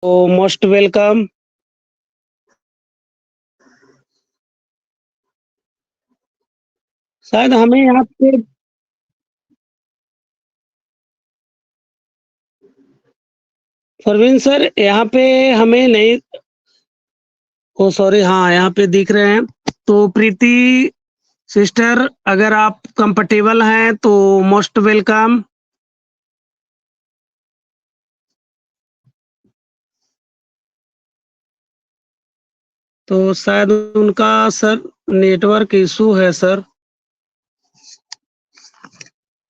Most welcome. शायद हमें यहाँ पे परवीन सर यहाँ पे हमें नहीं। ओ सॉरी, हाँ यहाँ पे दिख रहे हैं। तो प्रीति सिस्टर, अगर आप कंफर्टेबल हैं तो मोस्ट वेलकम। तो शायद उनका सर नेटवर्क इशू है सर।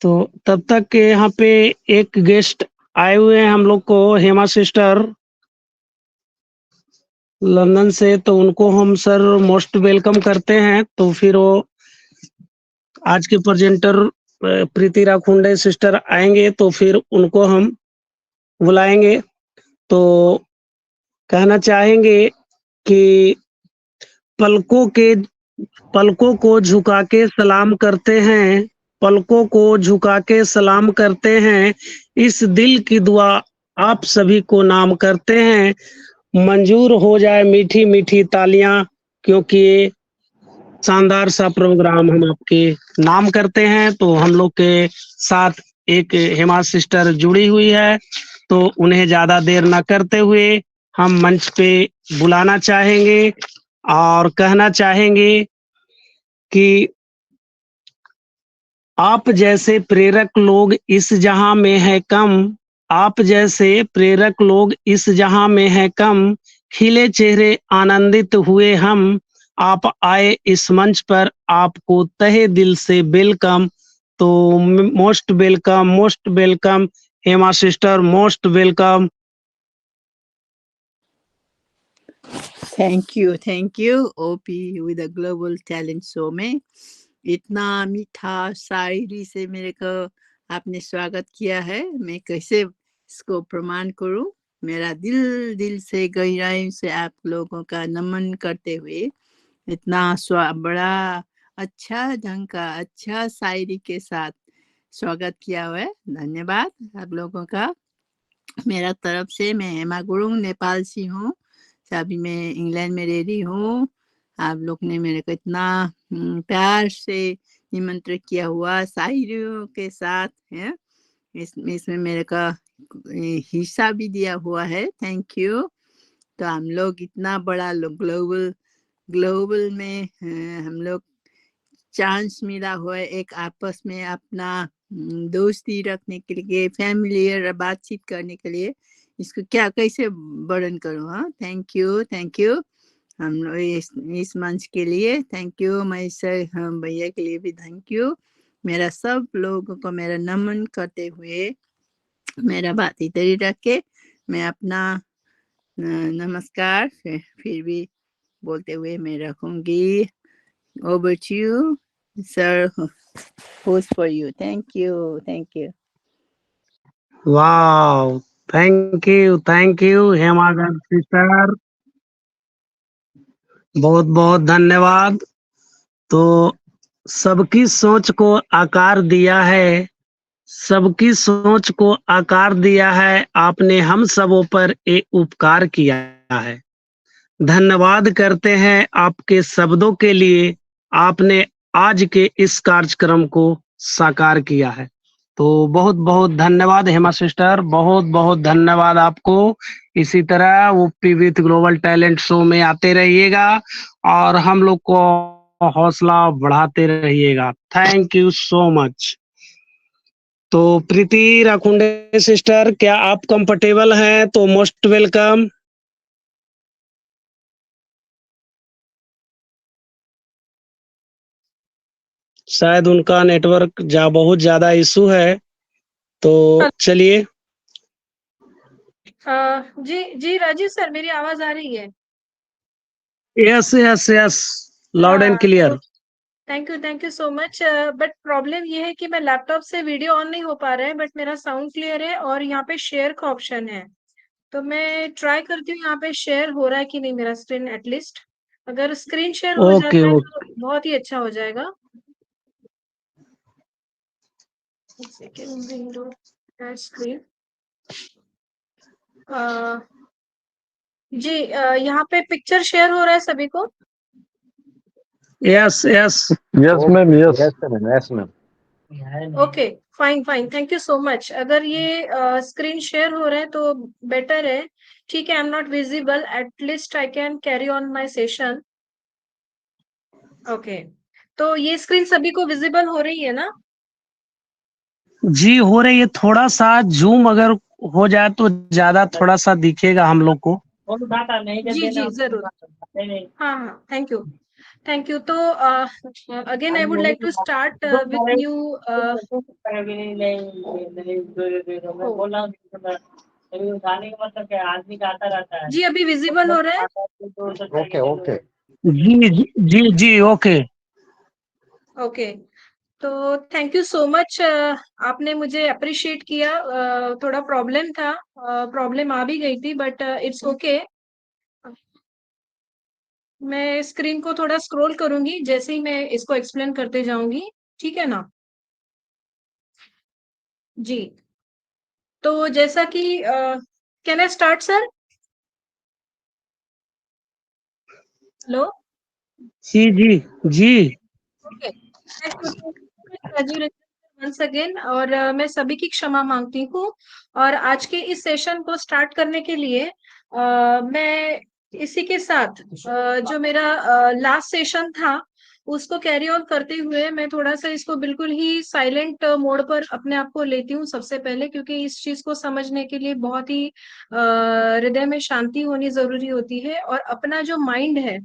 तो तब तक के यहाँ पे एक गेस्ट आए हुए हैं हम लोग को, हेमा सिस्टर लंदन से। तो उनको हम सर मोस्ट वेलकम करते हैं। तो फिर वो आज के प्रेजेंटर प्रीति राखुंडे सिस्टर आएंगे तो फिर उनको हम बुलाएंगे। तो कहना चाहेंगे कि पलकों के पलकों को झुका के सलाम करते हैं, पलकों को झुका के सलाम करते हैं, इस दिल की दुआ आप सभी को नाम करते हैं। मंजूर हो जाए मीठी मीठी तालियां, क्योंकि ये शानदार सा प्रोग्राम हम आपके नाम करते हैं। तो हम लोग के साथ एक हेमा सिस्टर जुड़ी हुई है, तो उन्हें ज़्यादा देर न करते हुए हम मंच पे बुलाना चाहेंगे और कहना चाहेंगे कि आप जैसे प्रेरक लोग इस जहां में है कम, आप जैसे प्रेरक लोग इस जहां में है कम, खिले चेहरे आनंदित हुए हम, आप आए इस मंच पर, आपको तहे दिल से वेलकम। तो most welcome Hema sister, most welcome. Thank you OP with the global talent show में इतना मीठा शायरी से मेरे को आपने स्वागत किया है। मैं कैसे इसको प्रमाण करूं। मेरा दिल दिल से गहराई से आप लोगों का नमन करते हुए इतना बड़ा अच्छा ढंग का अच्छा शायरी के साथ स्वागत किया हुआ है। धन्यवाद आप लोगों का। मेरा तरफ से मैं हेमा गुरुंग नेपाल से हूँ। अभी मैं इंग्लैंड में रह रही हूँ। आप लोग ने मेरे को इतना प्यार से निमंत्रित किया हुआ शायरियों के साथ है। इसमें मेरे का हिस्सा भी दिया हुआ है। Thank you. तो हम लोग इतना बड़ा ग्लोबल में हम लोग चांस मिला हुआ है एक आपस में अपना दोस्ती रखने के लिए, फैमिलियर बातचीत करने के लिए। इसको क्या कैसे वर्णन करूँ। हाँ, थैंक यू हम लोग इस मंच के लिए। थैंक यू महेश्वर भैया के लिए भी थैंक यू। मेरा सब लोगों को मेरा नमन करते हुए मेरा बात इधर ही रख के मैं अपना नमस्कार फिर भी बोलते हुए मैं रखूंगी। Over to you, sir. Who's for you? Thank you. वाह, थैंक यू हेमा सिस्टर, बहुत बहुत धन्यवाद। तो सबकी सोच को आकार दिया है, सबकी सोच को आकार दिया है आपने, हम सबों पर एक उपकार किया है। धन्यवाद करते हैं आपके शब्दों के लिए, आपने आज के इस कार्यक्रम को साकार किया है। तो बहुत बहुत धन्यवाद हेमा सिस्टर, बहुत बहुत धन्यवाद आपको। इसी तरह वो विथ ग्लोबल टैलेंट शो में आते रहिएगा और हम लोग को हौसला बढ़ाते रहिएगा। Thank you so much. तो प्रीति राखुंडे सिस्टर, क्या आप कंफर्टेबल हैं तो मोस्ट वेलकम। शायद उनका नेटवर्क बहुत ज्यादा इशू है। तो चलिए। जी जी राजीव सर, मेरी आवाज आ रही है? Yes yes yes, loud and हाँ, clear. Thank you so much. But problem ये है कि मैं लैपटॉप से वीडियो ऑन नहीं हो पा रहा है, बट मेरा साउंड क्लियर है और यहाँ पे शेयर का ऑप्शन है। तो मैं ट्राई करती हूँ यहाँ पे शेयर हो रहा है कि नहीं मेरा स्क्रीन एटलीस्ट। अगर स्क्रीन शेयर हो ओके जाता है ओके। तो बहुत ही अच्छा हो जाएगा। Second window screen. जी यहाँ पे पिक्चर शेयर हो रहा है सभी को? Yes yes yes ma'am, yes. Yes ma'am. Okay, fine fine, thank you so much. अगर ये स्क्रीन शेयर हो रहा है तो बेटर है। ठीक है, I am not visible, at least I can carry on my session. Okay, तो ये स्क्रीन सभी को विजिबल हो रही है ना? जी हो रही है। थोड़ा सा जूम अगर हो जाए तो ज्यादा थोड़ा सा दिखेगा हम लोग को। जी जी जरूर। हाँ हाँ, थैंक यू थैंक यू। तो again I would like to start with new. जी अभी विजिबल हो रहा है? Okay okay. जी जी जी जी ओके। ओके, तो थैंक यू सो मच। आपने मुझे अप्रिशिएट किया। थोड़ा प्रॉब्लम था, प्रॉब्लम आ भी गई थी, बट इट्स ओके। मैं स्क्रीन को थोड़ा स्क्रॉल करूंगी जैसे ही मैं इसको एक्सप्लेन करते जाऊंगी, ठीक है ना? जी, तो जैसा कि can I start sir? Hello. जी जी जी ओके, वंस अगेन, और मैं सभी की क्षमा मांगती हूँ। और आज के इस सेशन को स्टार्ट करने के लिए मैं इसी के साथ जो मेरा लास्ट सेशन था उसको कैरी ऑन करते हुए मैं थोड़ा सा इसको बिल्कुल ही साइलेंट मोड पर अपने आप को लेती हूँ सबसे पहले, क्योंकि इस चीज को समझने के लिए बहुत ही हृदय में शांति होनी जरूरी होती है। और अपना जो माइंड है,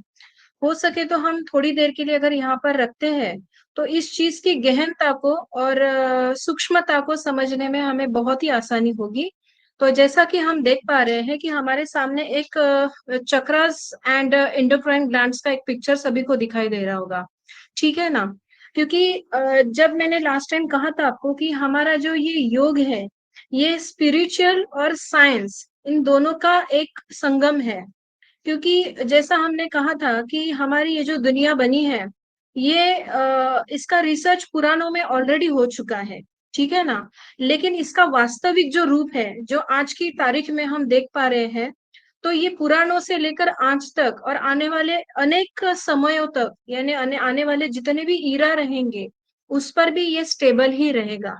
हो सके तो हम थोड़ी देर के लिए अगर यहाँ पर रखते हैं तो इस चीज की गहनता को और सूक्ष्मता को समझने में हमें बहुत ही आसानी होगी। तो जैसा कि हम देख पा रहे हैं कि हमारे सामने एक चक्रास एंड एंडोक्राइन ग्लैंड्स का एक पिक्चर सभी को दिखाई दे रहा होगा, ठीक है ना? क्योंकि जब मैंने लास्ट टाइम कहा था आपको कि हमारा जो ये योग है, ये स्पिरिचुअल और साइंस इन दोनों का एक संगम है। क्योंकि जैसा हमने कहा था कि हमारी ये जो दुनिया बनी है, ये इसका रिसर्च पुराणों में ऑलरेडी हो चुका है, ठीक है ना? लेकिन इसका वास्तविक जो रूप है, जो आज की तारीख में हम देख पा रहे हैं, तो ये पुराणों से लेकर आज तक और आने वाले अनेक समयों तक, यानी आने वाले जितने भी ईरा रहेंगे उस पर भी ये स्टेबल ही रहेगा।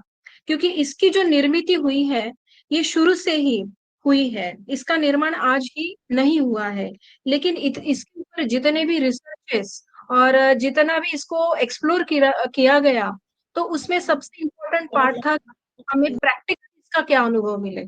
क्योंकि इसकी जो निर्मित हुई है, ये शुरू से ही हुई है, इसका निर्माण आज ही नहीं हुआ है। लेकिन इसके ऊपर जितने भी रिसर्चेस और जितना भी इसको एक्सप्लोर किया गया, तो उसमें सबसे इम्पोर्टेंट पार्ट था कि हमें प्रैक्टिकल इसका क्या अनुभव मिले,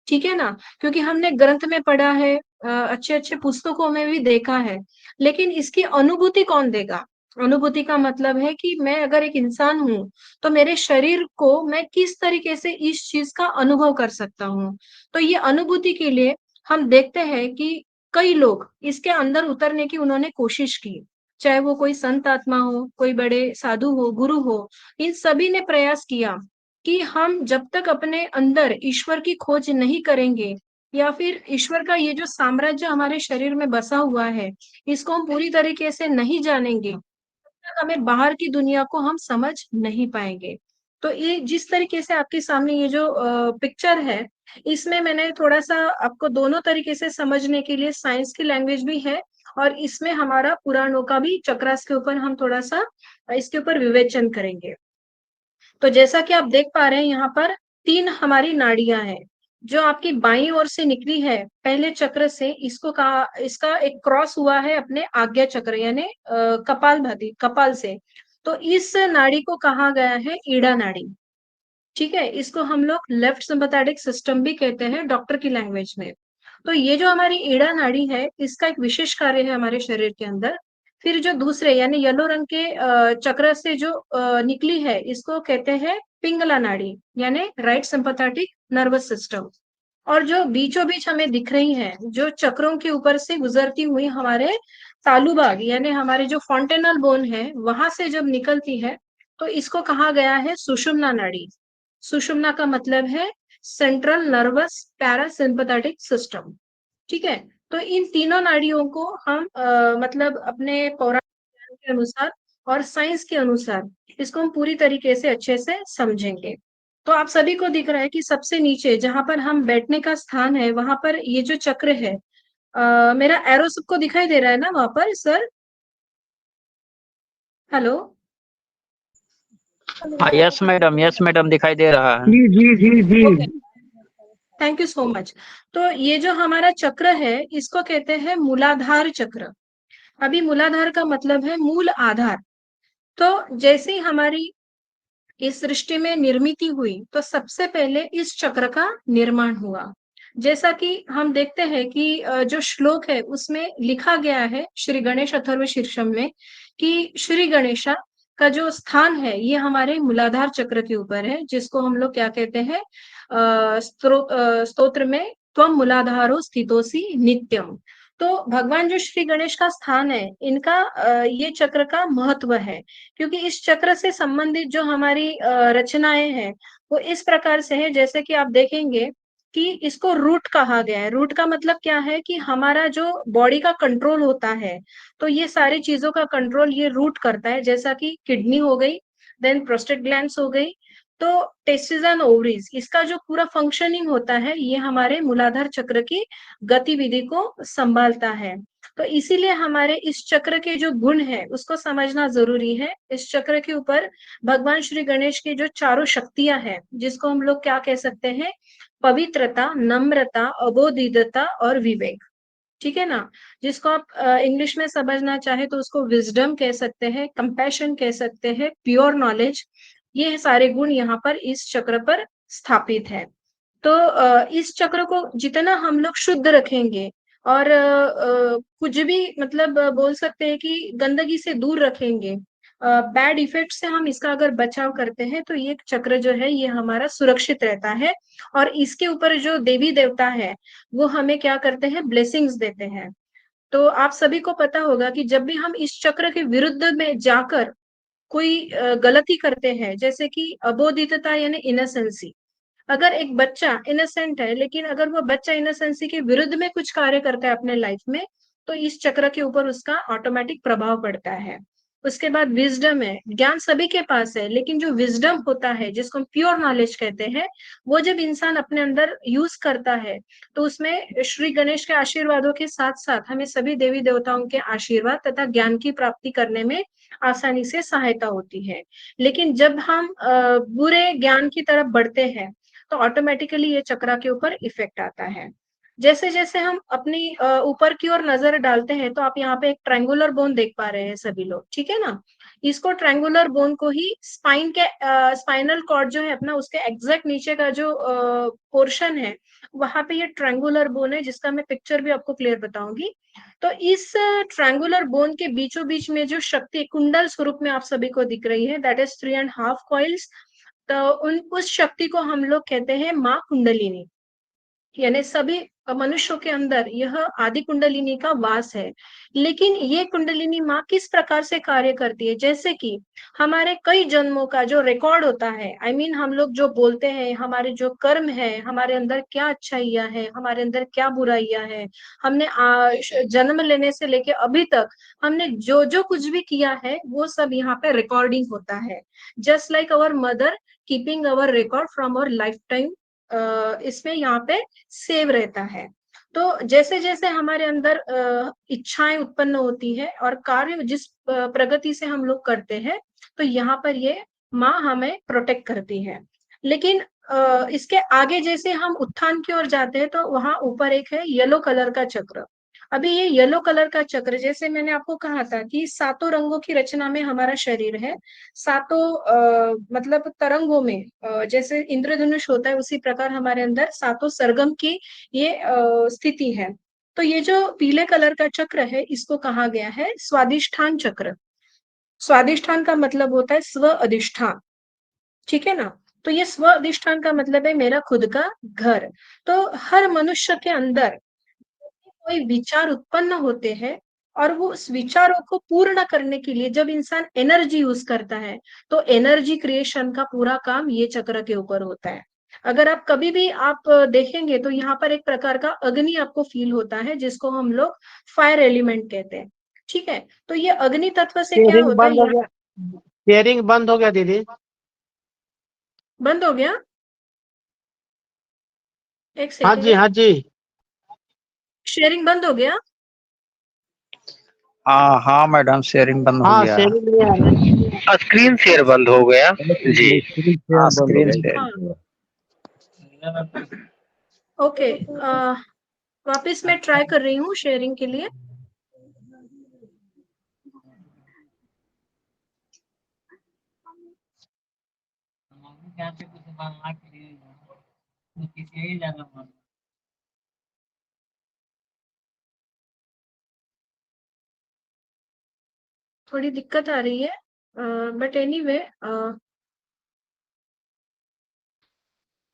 ठीक है ना? क्योंकि हमने ग्रंथ में पढ़ा है, अच्छे अच्छे पुस्तकों में भी देखा है, लेकिन इसकी अनुभूति कौन देगा? अनुभूति का मतलब है कि मैं अगर एक इंसान हूँ तो मेरे शरीर को मैं किस तरीके से इस चीज का अनुभव कर सकता हूँ। तो ये अनुभूति के लिए हम देखते हैं कि कई लोग इसके अंदर उतरने की उन्होंने कोशिश की, चाहे वो कोई संत आत्मा हो, कोई बड़े साधु हो, गुरु हो, इन सभी ने प्रयास किया कि हम जब तक अपने अंदर ईश्वर की खोज नहीं करेंगे, या फिर ईश्वर का ये जो साम्राज्य हमारे शरीर में बसा हुआ है, इसको हम पूरी तरीके से नहीं जानेंगे, तक हमें बाहर की दुनिया को हम समझ नहीं पाएंगे। तो ये जिस तरीके से आपके सामने ये जो पिक्चर है, इसमें मैंने थोड़ा सा आपको दोनों तरीके से समझने के लिए साइंस की लैंग्वेज भी है, और इसमें हमारा पुराणों का भी चक्रास के ऊपर हम थोड़ा सा इसके ऊपर विवेचन करेंगे। तो जैसा कि आप देख पा रहे हैं यहाँ पर 3 हमारी नाड़ियां हैं जो आपकी बाईं ओर से निकली है पहले चक्र से, इसको कहा, इसका एक क्रॉस हुआ है अपने आज्ञा चक्र यानी कपाल भाती, कपाल से। तो इस नाड़ी को कहा गया है ईड़ा नाड़ी, ठीक है? इसको हम लोग लेफ्ट सिंपैथेटिक सिस्टम भी कहते हैं डॉक्टर की लैंग्वेज में। तो ये जो हमारी ईड़ा नाड़ी है, इसका एक विशेष कार्य है हमारे शरीर के अंदर। फिर जो दूसरे यानी येलो रंग के चक्र से जो निकली है, इसको कहते हैं पिंगला नाड़ी यानी राइट सिंपैथेटिक नर्वस सिस्टम। और जो बीचों बीच हमें दिख रही है, जो चक्रों के ऊपर से गुजरती हुई हमारे तालु भाग यानी हमारे जो फॉन्टेनल बोन है, वहां से जब निकलती है, तो इसको कहा गया है सुषुम्ना नाड़ी। सुषुम्ना का मतलब है सेंट्रल नर्वस पैरासिम्पैथेटिक सिस्टम, ठीक है? तो इन तीनों नाड़ियों को हम मतलब अपने पौराणिक ज्ञान के अनुसार और साइंस के अनुसार इसको हम पूरी तरीके से अच्छे से समझेंगे। तो आप सभी को दिख रहा है कि सबसे नीचे जहां पर हम बैठने का स्थान है, वहां पर ये जो चक्र है, मेरा एरो सबको दिखाई दे रहा है ना वहां पर सर? हेलो। हाँ, यस मैडम दिखाई दे रहा है। जी जी जी जी। Okay, thank you so much. तो ये जो हमारा चक्र है इसको कहते हैं मूलाधार चक्र। अभी मूलाधार का मतलब है मूल आधार। तो जैसे ही हमारी इस सृष्टि में निर्मिति हुई तो सबसे पहले इस चक्र का निर्माण हुआ। जैसा कि हम देखते हैं कि जो श्लोक है उसमें लिखा गया है श्री गणेश अथर्व शीर्षम में कि श्री गणेशा का जो स्थान है ये हमारे मूलाधार चक्र के ऊपर है, जिसको हम लोग क्या कहते हैं स्तोत्र में त्वम मूलाधारो स्थितोसी नित्यम। तो भगवान जो श्री गणेश का स्थान है इनका ये चक्र का महत्व है, क्योंकि इस चक्र से संबंधित जो हमारी रचनाएं हैं वो इस प्रकार से है, जैसे कि आप देखेंगे कि इसको रूट कहा गया है। रूट का मतलब क्या है कि हमारा जो बॉडी का कंट्रोल होता है, तो ये सारी चीजों का कंट्रोल ये रूट करता है, जैसा कि किडनी हो गई, देन प्रोस्टेट ग्लैंड्स हो गई, तो टेस्टिस एंड ओवरीज, इसका जो पूरा फंक्शनिंग होता है ये हमारे मूलाधार चक्र की गतिविधि को संभालता है। तो इसीलिए हमारे इस चक्र के जो गुण है उसको समझना जरूरी है। इस चक्र के ऊपर भगवान श्री गणेश की जो चारों शक्तियां हैं, जिसको हम लोग क्या कह सकते हैं, पवित्रता, नम्रता, अबोधितता और विवेक, ठीक है ना। जिसको आप इंग्लिश में समझना चाहे तो उसको विजडम कह सकते हैं, कंपैशन कह सकते हैं, प्योर नॉलेज, ये सारे गुण यहाँ पर इस चक्र पर स्थापित है। तो इस चक्र को जितना हम लोग शुद्ध रखेंगे और कुछ भी मतलब बोल सकते हैं कि गंदगी से दूर रखेंगे, बैड इफेक्ट से हम इसका अगर बचाव करते हैं तो ये चक्र जो है ये हमारा सुरक्षित रहता है। और इसके ऊपर जो देवी देवता है वो हमें क्या करते हैं, ब्लेसिंग्स देते हैं। तो आप सभी को पता होगा कि जब भी हम इस चक्र के विरुद्ध में जाकर कोई गलती करते हैं, जैसे कि अबोधितता यानी इनोसेंसी, अगर एक बच्चा इनोसेंट है लेकिन अगर वो बच्चा इनोसेंसी के विरुद्ध में कुछ कार्य करता है अपने लाइफ में, तो इस चक्र के ऊपर उसका ऑटोमेटिक प्रभाव पड़ता है। उसके बाद विजडम है, ज्ञान सभी के पास है लेकिन जो विजडम होता है जिसको हम प्योर नॉलेज कहते हैं, वो जब इंसान अपने अंदर यूज करता है तो उसमें श्री गणेश के आशीर्वादों के साथ साथ हमें सभी देवी देवताओं के आशीर्वाद तथा ज्ञान की प्राप्ति करने में आसानी से सहायता होती है। लेकिन जब हम बुरे ज्ञान की तरफ बढ़ते हैं तो ऑटोमेटिकली ये चक्रा के ऊपर इफेक्ट आता है। जैसे जैसे हम अपनी ऊपर की ओर नजर डालते हैं तो आप यहाँ पे एक ट्रायंगुलर बोन देख पा रहे हैं सभी लोग, ठीक है ना। इसको ट्रायंगुलर बोन को ही स्पाइन के स्पाइनल कॉर्ड जो है अपना, उसके एग्जैक्ट नीचे का जो पोर्शन है वहां पे ये ट्रायंगुलर बोन है, जिसका मैं पिक्चर भी आपको क्लियर बताऊंगी। तो इस ट्रायंगुलर बोन के बीचों बीच में जो शक्ति कुंडल स्वरूप में आप सभी को दिख रही है, दैट इज 3.5 कॉइल्स। तो उस शक्ति को हम लोग कहते हैं माँ कुंडलिनी, यानी सभी मनुष्यों के अंदर यह आदि कुंडलिनी का वास है। लेकिन ये कुंडलिनी माँ किस प्रकार से कार्य करती है, जैसे कि हमारे कई जन्मों का जो रिकॉर्ड होता है, आई मीन हम लोग जो बोलते हैं, हमारे जो कर्म है, हमारे अंदर क्या अच्छाइयाँ है, हमारे अंदर क्या बुराइयां है, हमने जन्म लेने से लेके अभी तक हमने जो जो कुछ भी किया है वो सब यहाँ पे रिकॉर्डिंग होता है। Just like our mother keeping our record from our life time, इसमें यहाँ पे सेव रहता है। तो जैसे जैसे हमारे अंदर इच्छाएं उत्पन्न होती है और कार्य जिस प्रगति से हम लोग करते हैं, तो यहाँ पर ये माँ हमें प्रोटेक्ट करती है। लेकिन इसके आगे जैसे हम उत्थान की ओर जाते हैं तो वहां ऊपर एक है येलो कलर का चक्र। अभी ये येलो कलर का चक्र, जैसे मैंने आपको कहा था कि सातों रंगों की रचना में हमारा शरीर है, सातों मतलब तरंगों में, जैसे इंद्रधनुष होता है उसी प्रकार हमारे अंदर सातों सरगम की ये स्थिति है। तो ये जो पीले कलर का चक्र है इसको कहा गया है स्वादिष्ठान चक्र। स्वादिष्ठान का मतलब होता है स्व अधिष्ठान, ठीक है ना। तो ये स्व अधिष्ठान का मतलब है मेरा खुद का घर। तो हर मनुष्य के अंदर कोई विचार उत्पन्न होते हैं और वो उस विचारों को पूर्ण करने के लिए जब इंसान एनर्जी यूज करता है, तो एनर्जी क्रिएशन का पूरा काम ये चक्र के ऊपर होता है। अगर आप कभी भी आप देखेंगे तो यहाँ पर एक प्रकार का अग्नि आपको फील होता है, जिसको हम लोग फायर एलिमेंट कहते हैं, ठीक है। तो ये अग्नि तत्व से क्या होता है, शेयरिंग बंद हो गया दीदी। बंद हो गया, एक हाँ जी सेकेंड। हाँ जी। शेयरिंग बंद हो गया? हाँ मैडम, शेयरिंग बंद हो हाँ गया। शेयरिंग नहीं आ रहा है। स्क्रीन शेयर बंद हो गया जी। स्क्रीन शेयर हाँ, बंद हो स्क्रीन गया। शेयर। हाँ ओके, वापस मैं ट्राई कर रही हूँ शेयरिंग के लिए। थोड़ी दिक्कत आ रही है, बट एनीवे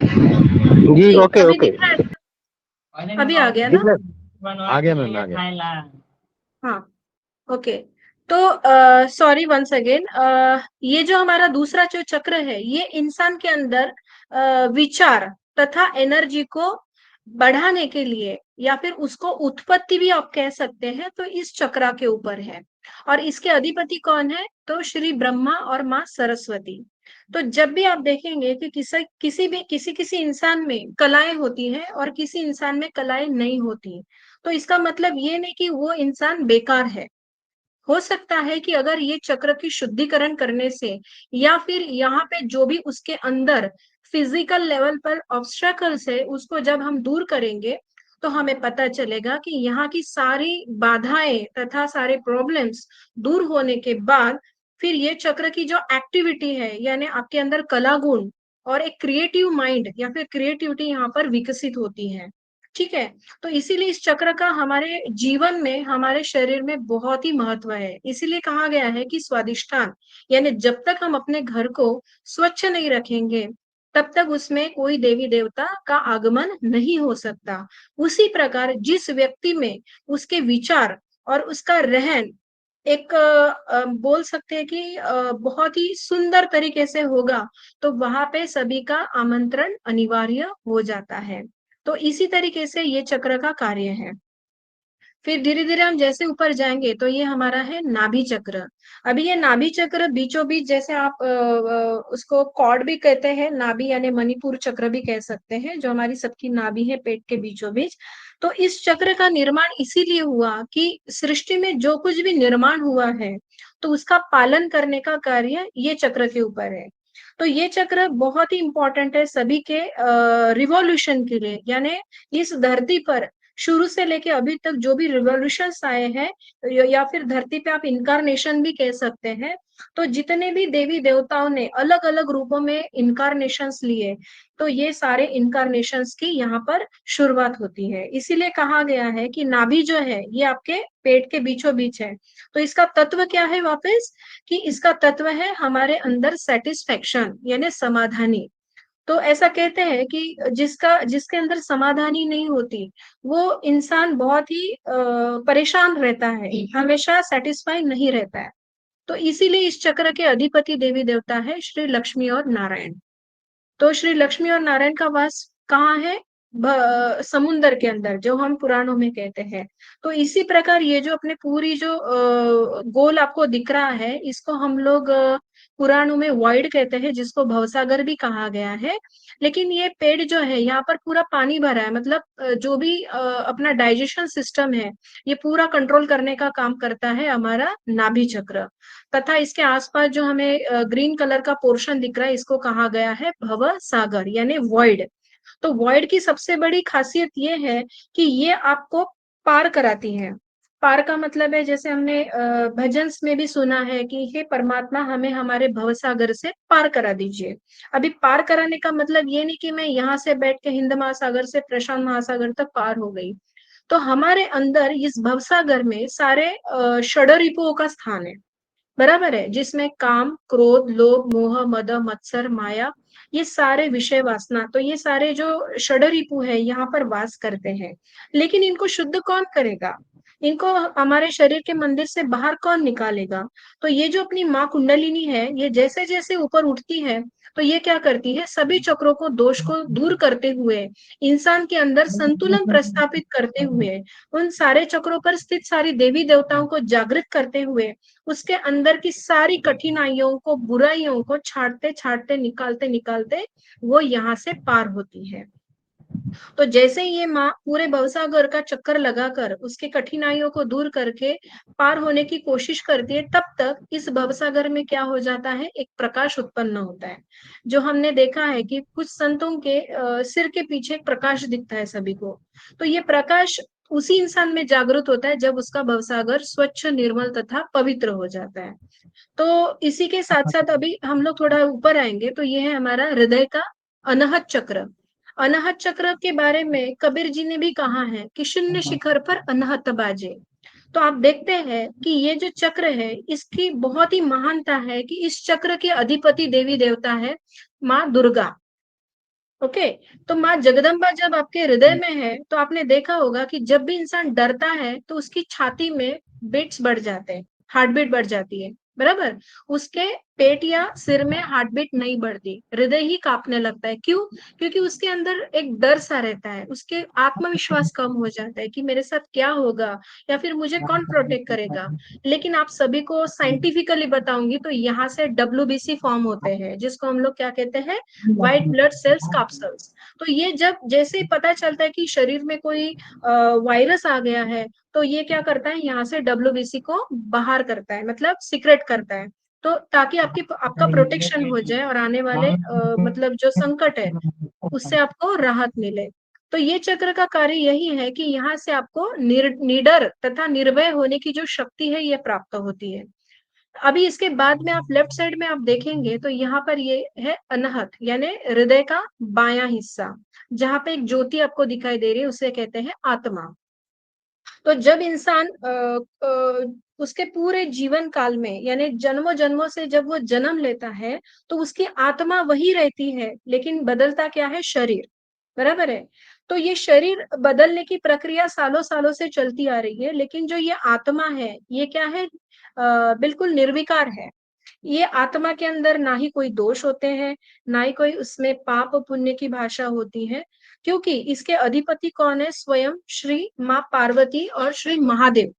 जी जी, ओके अभी ओके। दिख रहा है? अभी आ गया ना? आ गया मैम, आ गया। हाँ ओके। तो सॉरी वंस अगेन, ये जो हमारा दूसरा जो चक्र है, ये इंसान के अंदर विचार तथा एनर्जी को बढ़ाने के लिए, या फिर उसको उत्पत्ति भी आप कह सकते हैं, तो इस चक्रा के ऊपर है। और इसके अधिपति कौन है? तो श्री ब्रह्मा और माँ सरस्वती। तो जब भी आप देखेंगे कि किसी इंसान में कलाएं होती हैं और किसी इंसान में कलाएं नहीं होती, तो इसका मतलब ये नहीं कि वो इंसान बेकार है। हो सकता है कि अगर ये चक्र की शुद्धिकरण करने से, या फिर यहाँ पे जो भी उसके अंदर फिजिकल लेवल पर ऑब्स्ट्रकल्स है, उसको जब हम दूर करेंगे, तो हमें पता चलेगा कि यहाँ की सारी बाधाएं तथा सारे प्रॉब्लम्स दूर होने के बाद फिर ये चक्र की जो एक्टिविटी है, यानी आपके अंदर कला गुण और एक क्रिएटिव माइंड या फिर क्रिएटिविटी यहाँ पर विकसित होती है। ठीक है, तो इसीलिए इस चक्र का हमारे जीवन में, हमारे शरीर में बहुत ही महत्व है। इसीलिए कहा गया है कि स्वादिष्ठान, यानी जब तक हम अपने घर को स्वच्छ नहीं रखेंगे, तब तक उसमें कोई देवी देवता का आगमन नहीं हो सकता। उसी प्रकार जिस व्यक्ति में उसके विचार और उसका रहन एक बोल सकते हैं कि बहुत ही सुंदर तरीके से होगा, तो वहां पे सभी का आमंत्रण अनिवार्य हो जाता है। तो इसी तरीके से ये चक्र का कार्य है। फिर धीरे धीरे हम जैसे ऊपर जाएंगे, तो ये हमारा है नाभि चक्र। अभी ये नाभि चक्र बीचों बीच, जैसे आप उसको कॉर्ड भी कहते हैं, नाभि यानी मणिपुर चक्र भी कह सकते हैं, जो हमारी सबकी नाभि है पेट के बीचों बीच। तो इस चक्र का निर्माण इसीलिए हुआ कि सृष्टि में जो कुछ भी निर्माण हुआ है, तो उसका पालन करने का कार्य ये चक्र के ऊपर है। तो ये चक्र बहुत ही इंपॉर्टेंट है सभी के रिवॉल्यूशन के लिए, यानी इस धरती पर शुरू से लेके अभी तक जो भी रिवॉल्यूशंस आए हैं, या फिर धरती पे आप इनकारनेशन भी कह सकते हैं, तो जितने भी देवी देवताओं ने अलग अलग रूपों में इनकारनेशंस लिए, तो ये सारे इनकारनेशंस की यहाँ पर शुरुआत होती है। इसीलिए कहा गया है कि नाभि जो है ये आपके पेट के बीचों बीच है। तो इसका तत्व क्या है वापस, कि इसका तत्व है हमारे अंदर सेटिस्फेक्शन, यानी समाधानी। तो ऐसा कहते हैं कि जिसके अंदर समाधानी नहीं होती, वो इंसान बहुत ही परेशान रहता है, हमेशा सेटिस्फाई नहीं रहता है। तो इसीलिए इस चक्र के अधिपति देवी देवता है श्री लक्ष्मी और नारायण। तो श्री लक्ष्मी और नारायण का वास कहाँ है? समुन्दर के अंदर, जो हम पुराणों में कहते हैं। तो इसी प्रकार ये जो अपने पूरी जो गोल आपको दिख रहा है, इसको हम लोग पुराणों में वॉइड कहते हैं, जिसको भवसागर भी कहा गया है। लेकिन ये पेड़ जो है, यहाँ पर पूरा पानी भरा है, मतलब जो भी अपना डाइजेशन सिस्टम है, ये पूरा कंट्रोल करने का काम करता है हमारा नाभि चक्र। तथा इसके आसपास जो हमें ग्रीन कलर का पोर्शन दिख रहा है, इसको कहा गया है भव सागर, यानी वॉइड। तो वॉइड की सबसे बड़ी खासियत ये है कि ये आपको पार कराती है। पार का मतलब है, जैसे हमने भजन्स में भी सुना है कि हे परमात्मा, हमें हमारे भव सागर से पार करा दीजिए। अभी पार कराने का मतलब ये नहीं कि मैं यहाँ से बैठ के हिंद महासागर से प्रशांत महासागर तक पार हो गई। तो हमारे अंदर इस भवसागर में सारे षडरिपुओं का स्थान है, बराबर है, जिसमें काम, क्रोध, लोभ, मोह, मद, मत्सर, माया, ये सारे विषय वासना, तो ये सारे जो षडरिपु है यहाँ पर वास करते हैं। लेकिन इनको शुद्ध कौन करेगा? इनको हमारे शरीर के मंदिर से बाहर कौन निकालेगा? तो ये जो अपनी माँ कुंडलिनी है, ये जैसे जैसे ऊपर उठती है, तो ये क्या करती है, सभी चक्रों को, दोष को दूर करते हुए, इंसान के अंदर संतुलन प्रस्थापित करते हुए, उन सारे चक्रों पर स्थित सारी देवी देवताओं को जागृत करते हुए, उसके अंदर की सारी कठिनाइयों को, बुराइयों को छाटते छाटते, निकालते निकालते वो यहाँ से पार होती है। तो जैसे ही ये माँ पूरे भवसागर का चक्कर लगाकर उसके कठिनाइयों को दूर करके पार होने की कोशिश करती है, तब तक इस भवसागर में क्या हो जाता है, एक प्रकाश उत्पन्न होता है। जो हमने देखा है कि कुछ संतों के सिर के पीछे एक प्रकाश दिखता है सभी को। तो ये प्रकाश उसी इंसान में जागृत होता है जब उसका भवसागर स्वच्छ, निर्मल तथा पवित्र हो जाता है। तो इसी के साथ-साथ अभी हम लोग थोड़ा ऊपर आएँगे, तो ये है हमारा हृदय का अनाहत चक्र। अनाहत चक्र के बारे में कबीर जी ने भी कहा है कि शून्य शिखर पर अनाहत बाजे। तो आप देखते हैं कि ये जो चक्र है, इसकी बहुत ही महानता है कि इस चक्र के अधिपति देवी देवता है माँ दुर्गा। ओके, तो माँ जगदम्बा जब आपके हृदय में है, तो आपने देखा होगा कि जब भी इंसान डरता है, तो उसकी छाती में बीट्स बढ़ जाते हैं, हार्ट बीट बढ़ जाती है, बराबर? उसके पेट या सिर में हार्ट बीट नहीं बढ़ती, हृदय ही कांपने लगता है। क्यों? क्योंकि उसके अंदर एक डर सा रहता है, उसके आत्मविश्वास कम हो जाता है कि मेरे साथ क्या होगा या फिर मुझे कौन प्रोटेक्ट करेगा। लेकिन आप सभी को साइंटिफिकली बताऊंगी तो यहाँ से WBC फॉर्म होते हैं, जिसको हम लोग क्या कहते हैं, व्हाइट ब्लड सेल्स कैप्सूल्स। तो ये जब जैसे ही पता चलता है कि शरीर में कोई वायरस आ गया है, तो ये क्या करता है, यहाँ से WBC को बाहर करता है, मतलब सीक्रेट करता है। तो ताकि आपका प्रोटेक्शन हो जाए और आने वाले मतलब जो संकट है उससे आपको राहत मिले। तो ये चक्र का कार्य यही है कि यहाँ से आपको निडर तथा निर्भय होने की जो शक्ति है ये प्राप्त होती है। अभी इसके बाद में आप लेफ्ट साइड में आप देखेंगे तो यहाँ पर ये है अनाहत, यानी हृदय का बायां हिस्सा, जहाँ पे एक ज्योति आपको दिखाई दे रही है, उसे कहते हैं आत्मा। तो जब इंसान उसके पूरे जीवन काल में, यानी जन्मों जन्मों से जब वो जन्म लेता है, तो उसकी आत्मा वही रहती है, लेकिन बदलता क्या है, शरीर, बराबर है? तो ये शरीर बदलने की प्रक्रिया सालों सालों से चलती आ रही है, लेकिन जो ये आत्मा है, ये क्या है, बिल्कुल निर्विकार है। ये आत्मा के अंदर ना ही कोई दोष होते हैं, ना ही कोई उसमें पाप पुण्य की भाषा होती है, क्योंकि इसके अधिपति कौन है, स्वयं श्री माँ पार्वती और श्री महादेव।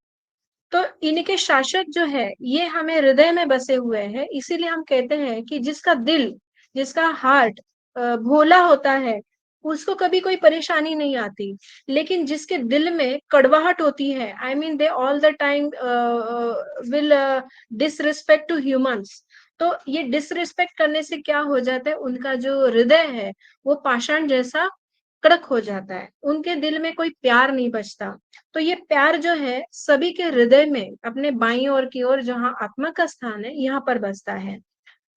तो इनके शासक जो है, ये हमें हृदय में बसे हुए हैं, इसीलिए हम कहते हैं कि जिसका दिल, जिसका हार्ट भोला होता है, उसको कभी कोई परेशानी नहीं आती। लेकिन जिसके दिल में कड़वाहट होती है, I mean they all the time will disrespect to humans. तो ये डिसरिस्पेक्ट करने से क्या हो जाता है, उनका जो हृदय है वो पाषाण जैसा कड़क हो जाता है, उनके दिल में कोई प्यार नहीं बचता। तो ये प्यार जो है सभी के हृदय में, अपने बाईं ओर की ओर जहाँ आत्मा का स्थान है, यहाँ पर बसता है।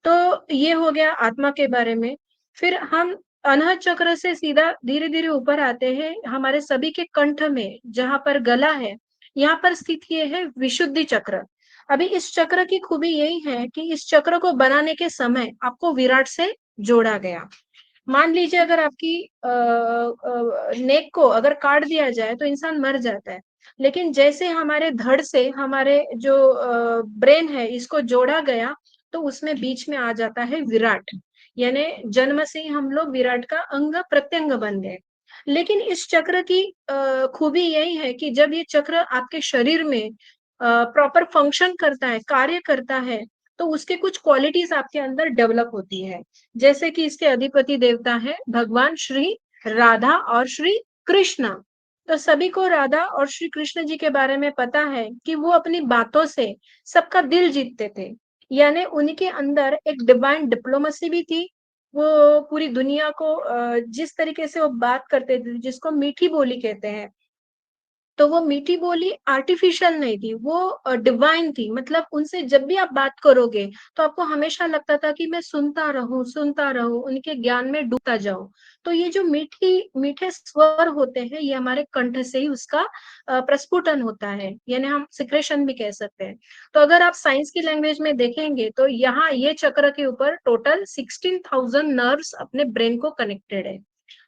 तो ये हो गया आत्मा के बारे में। फिर हम अनाहत चक्र से सीधा धीरे धीरे ऊपर आते हैं, हमारे सभी के कंठ में जहाँ पर गला है, यहाँ पर स्थित ये है विशुद्धि चक्र। अभी इस चक्र की खूबी यही है कि इस चक्र को बनाने के समय आपको विराट से जोड़ा गया। मान लीजिए अगर आपकी नेक को अगर काट दिया जाए तो इंसान मर जाता है, लेकिन जैसे हमारे धड़ से हमारे जो ब्रेन है इसको जोड़ा गया, तो उसमें बीच में आ जाता है विराट, यानी जन्म से ही हम लोग विराट का अंग प्रत्यंग बन गए। लेकिन इस चक्र की खूबी यही है कि जब ये चक्र आपके शरीर में प्रॉपर फंक्शन करता है, कार्य करता है, तो उसके कुछ क्वालिटीज आपके अंदर डेवलप होती है। जैसे कि इसके अधिपति देवता है भगवान श्री राधा और श्री कृष्ण। तो सभी को राधा और श्री कृष्ण जी के बारे में पता है कि वो अपनी बातों से सबका दिल जीतते थे, यानी उनके अंदर एक डिवाइन डिप्लोमेसी भी थी। वो पूरी दुनिया को जिस तरीके से वो बात करते थे, जिसको मीठी बोली कहते हैं, तो वो मीठी बोली आर्टिफिशियल नहीं थी, वो डिवाइन थी। मतलब उनसे जब भी आप बात करोगे तो आपको हमेशा लगता था कि मैं सुनता रहूं, उनके ज्ञान में डूबता जाऊं। तो ये जो मीठे स्वर होते हैं, ये हमारे कंठ से ही उसका प्रस्फुटन होता है, यानी हम सिक्रेशन भी कह सकते हैं। तो अगर आप साइंस की लैंग्वेज में देखेंगे तो यहाँ ये चक्र के ऊपर टोटल 16,000 नर्व्स अपने ब्रेन को कनेक्टेड है।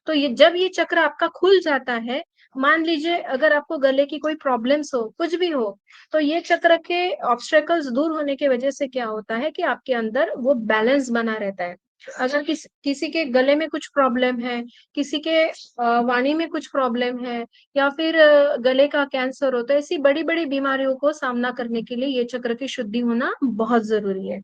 तो ये जब ये चक्र आपका खुल जाता है, मान लीजिए अगर आपको गले की कोई प्रॉब्लम्स हो, कुछ भी हो, तो ये चक्र के ऑब्स्टेकल्स दूर होने की वजह से क्या होता है कि आपके अंदर वो बैलेंस बना रहता है। अगर किसी के गले में कुछ प्रॉब्लम है, किसी के वाणी में कुछ प्रॉब्लम है, या फिर गले का कैंसर हो, तो ऐसी बड़ी बड़ी बीमारियों को सामना करने के लिए ये चक्र की शुद्धि होना बहुत जरूरी है।